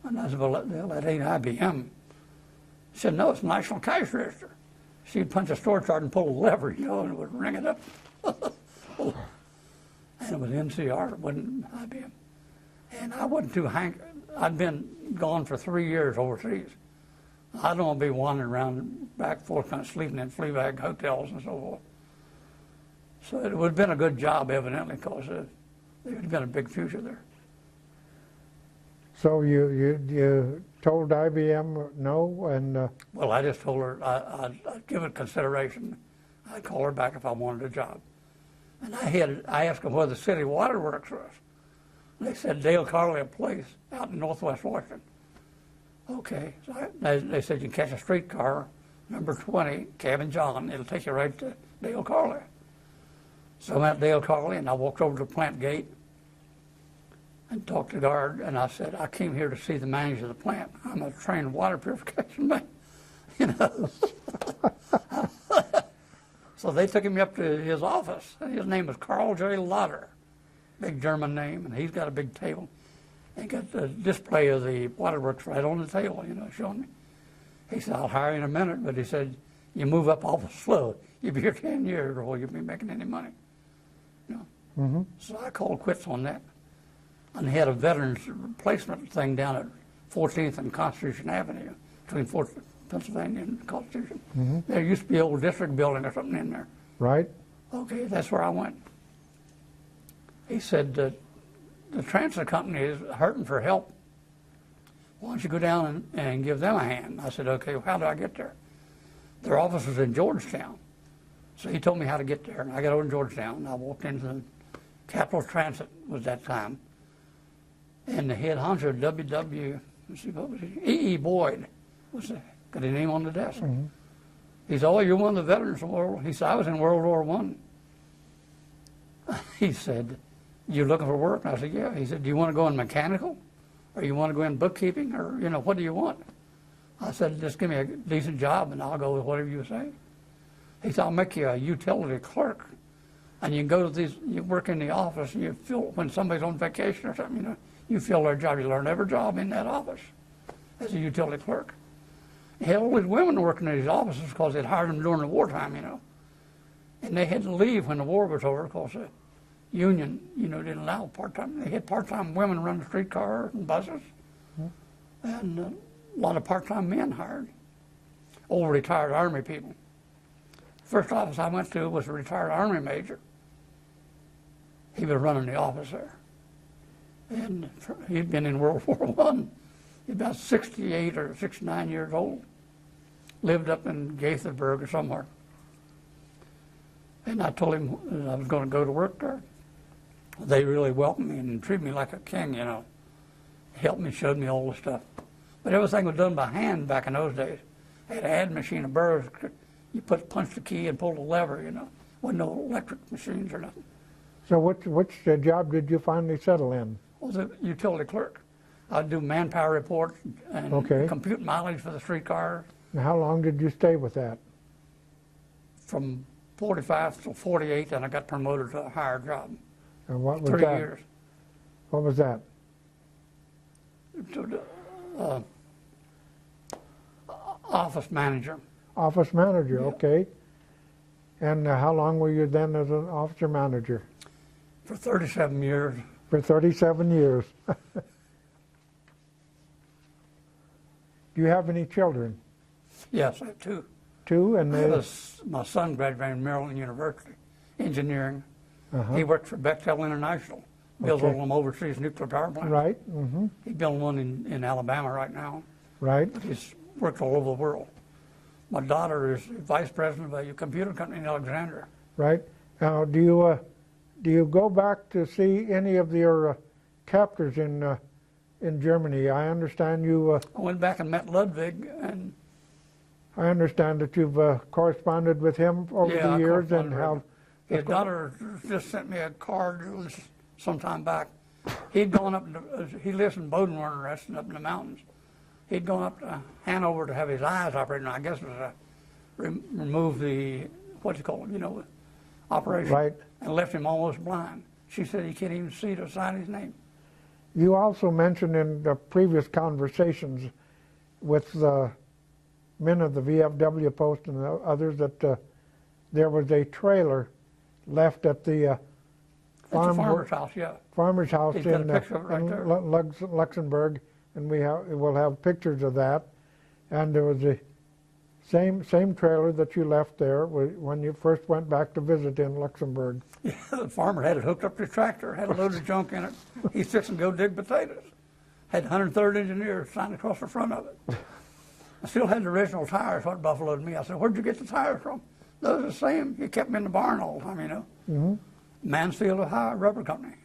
And I said, well, that ain't IBM. She said, no, it's National Cash Register. She'd punch a store chart and pull a lever, you know, and it would ring it up. And it was NCR, it wasn't IBM. And I wasn't too I'd been gone for 3 years overseas. I don't want to be wandering around back and forth, kind of sleeping in flea bag hotels and so forth. So it would have been a good job, evidently, because there would have been a big future there. So you told IBM no, and Well, I just told her I'd give it consideration. I'd call her back if I wanted a job. And I asked them where the city waterworks was. They said Dale Carley Place out in northwest Washington. Okay, so they said you can catch a streetcar, number 20, Cabin John. It'll take you right to Dale Carley. So I'm at Dale Carley, and I walked over to the plant gate and talked to the guard, and I said, I came here to see the manager of the plant. I'm a trained water purification man, you know. So they took him up to his office. His name was Carl J. Lauder, big German name, and he's got a big table. And got the display of the waterworks right on the table, you know, showing me. He said, I'll hire you in a minute, but he said, you move up awful slow. You'll be here 10 years before you'll be making any money. You know? mm-hmm. So I called quits on that. And they had a veterans replacement thing down at 14th and Constitution Avenue, between Pennsylvania and Constitution. Mm-hmm. There used to be an old district building or something in there. Right. Okay, that's where I went. He said, the transit company is hurting for help. Why don't you go down and give them a hand? I said, okay, well, how do I get there? Their office was in Georgetown. So he told me how to get there, and I got over to Georgetown, and I walked into the Capital Transit was that time. And the head honcho, E.E. Boyd, got his name on the desk. Mm-hmm. He said, oh, you're one of the veterans of World War. He said, I was in World War I. He said, you looking for work? And I said, yeah. He said, do you want to go in mechanical? Or you want to go in bookkeeping? Or, you know, what do you want? I said, just give me a decent job and I'll go with whatever you say. He said, I'll make you a utility clerk. And you can go to these, you work in the office, and you fill, when somebody's on vacation or something, you know, you fill their job. You learn every job in that office as a utility clerk. He had all these women working in these offices because they'd hired them during the wartime, you know. And they had to leave when the war was over because the union, you know, didn't allow part-time. They had part-time women run the streetcars and buses. Mm-hmm. And a lot of part-time men hired. Old retired Army people. First office I went to was a retired Army major. He was running the office there. And he'd been in World War I. He's about 68 or 69 years old. Lived up in Gaithersburg or somewhere. And I told him that I was going to go to work there. They really welcomed me and treated me like a king, you know. Helped me, showed me all the stuff. But everything was done by hand back in those days. They had an ad machine, a burr. You punch the key and pull the lever, you know. Wasn't no electric machines or nothing. So which job did you finally settle in? I was a utility clerk. I'd do manpower reports and compute mileage for the streetcars. And how long did you stay with that? From 45 to 48, and I got promoted to a higher job. And what was 3 that? years. What was that? Office manager. Office manager, Yeah. okay. And how long were you then as an officer manager? For 37 years. For 37 years. Do you have any children? Yes, I have two. Two? And I they, have my son graduated from Maryland University, engineering. uh-huh. He worked for Bechtel International, builds Okay. all them overseas nuclear power plants. Right, mm-hmm. He's building one in Alabama right now. Right. But he's worked all over the world. My daughter is vice president of a computer company in Alexandria. Right. Now, do you go back to see any of your captors in Germany? I understand you. I went back and met Ludwig, and I understand that you've corresponded with him over Yeah, the I years, and corresponded how. his daughter just sent me a card some time back. He'd gone up, he lives in Bodenwerner, that's up in the mountains. He'd gone up to Hanover to have his eyes operated, and I guess it was remove the, what you call it, you know, operation. Right. And left him almost blind. She said he can't even see to sign his name. You also mentioned in the previous conversations with the men of the VFW post and the others that there was a trailer left at the Farmer's house, yeah. farmer's house He's got a in, picture of it right there. Luxembourg, and we'll have pictures of that. And there was a Same trailer that you left there when you first went back to visit in Luxembourg. Yeah, the farmer had it hooked up to his tractor, had a load of junk in it. He's fixing to go dig potatoes. Had 103rd engineer signed across the front of it. I still had the original tires, what buffaloed me. I said, "Where'd you get the tires from?" Those are the same. He kept them in the barn all the time, you know. Mm-hmm. Mansfield, Ohio Rubber Company.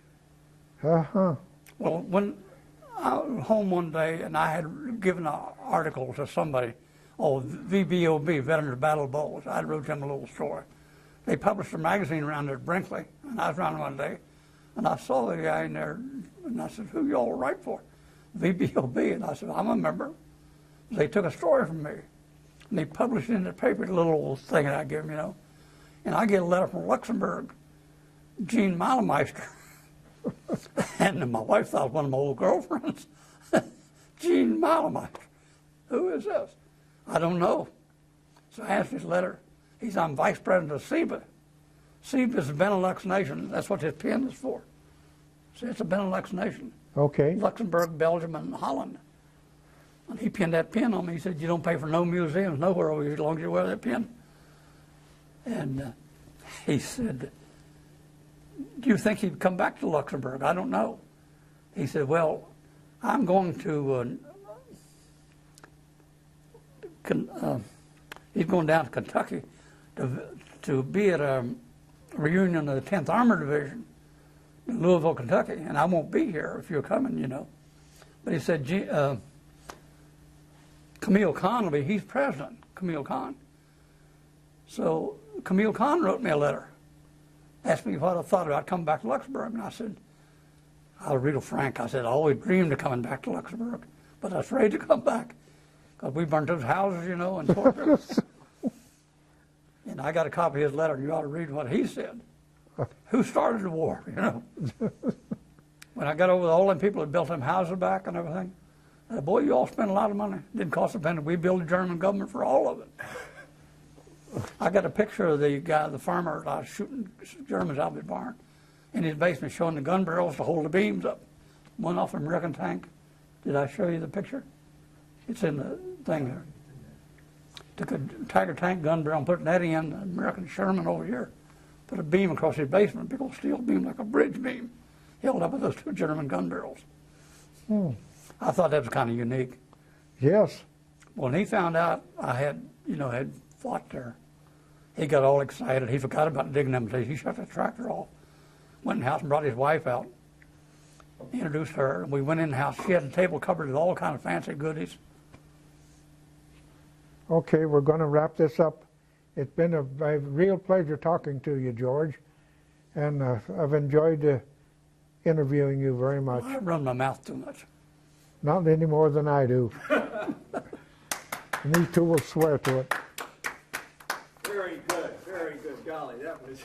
Uh-huh. Well, when I was home one day and I had given an article to somebody, VBOB, Veterans Battle Bowls. I wrote them a little story. They published a magazine around there at Brinkley, and I was around one day, and I saw the guy in there, and I said, "Who y'all write for?" VBOB, and I said, "I'm a member." They took a story from me, and they published it in the paper, the little old thing that I give them, you know. And I get a letter from Luxembourg, Gene Malemeister. And my wife thought it was one of my old girlfriends. Gene Malemeister. Who is this? I don't know. So I asked his letter. He's I'm vice president of SEBA. SEBA is a Benelux nation. That's what his pen is for. See, it's a Benelux nation. Okay. Luxembourg, Belgium, and Holland. And he pinned that pen on me. He said, "You don't pay for no museums nowhere over here as long as you wear that pen." And he said, "Do you think he'd come back to Luxembourg?" "I don't know." He said, "Well, I'm going to, he's going down to Kentucky to be at a reunion of the 10th Armored Division in Louisville, Kentucky, and I won't be here if you're coming, you know." But he said, Camille Kahn will be, he's president, Camille Kahn. So Camille Kahn wrote me a letter, asked me what I thought about coming back to Luxembourg, and I said, I was real frank. I said, "I always dreamed of coming back to Luxembourg, but I was afraid to come back because we burnt those houses, you know, and tortured us." And I got a copy of his letter, and you ought to read what he said. Who started the war, you know? When I got over with all them people that built them houses back and everything, I said, "Boy, you all spent a lot of money. Didn't cost a penny. We built the German government for all of it." I got a picture of the guy, the farmer, I was shooting Germans out of his barn in his basement, showing the gun barrels to hold the beams up. One off an American tank. Did I show you the picture? It's in the thing there. Took a Tiger tank gun barrel and put that in, an American Sherman over here. Put a beam across his basement, a big old steel beam like a bridge beam, held up with those two German gun barrels. I thought that was kind of unique. Yes. When he found out I had fought there, he got all excited. He forgot about digging them days. He shut the tractor off, went in the house and brought his wife out, introduced her, and we went in the house. She had a table covered with all kind of fancy goodies. Okay, we're going to wrap this up. It's been a real pleasure talking to you, George, and I've enjoyed interviewing you very much. I run my mouth too much. Not any more than I do. And these two will swear to it. Very good, golly, that was...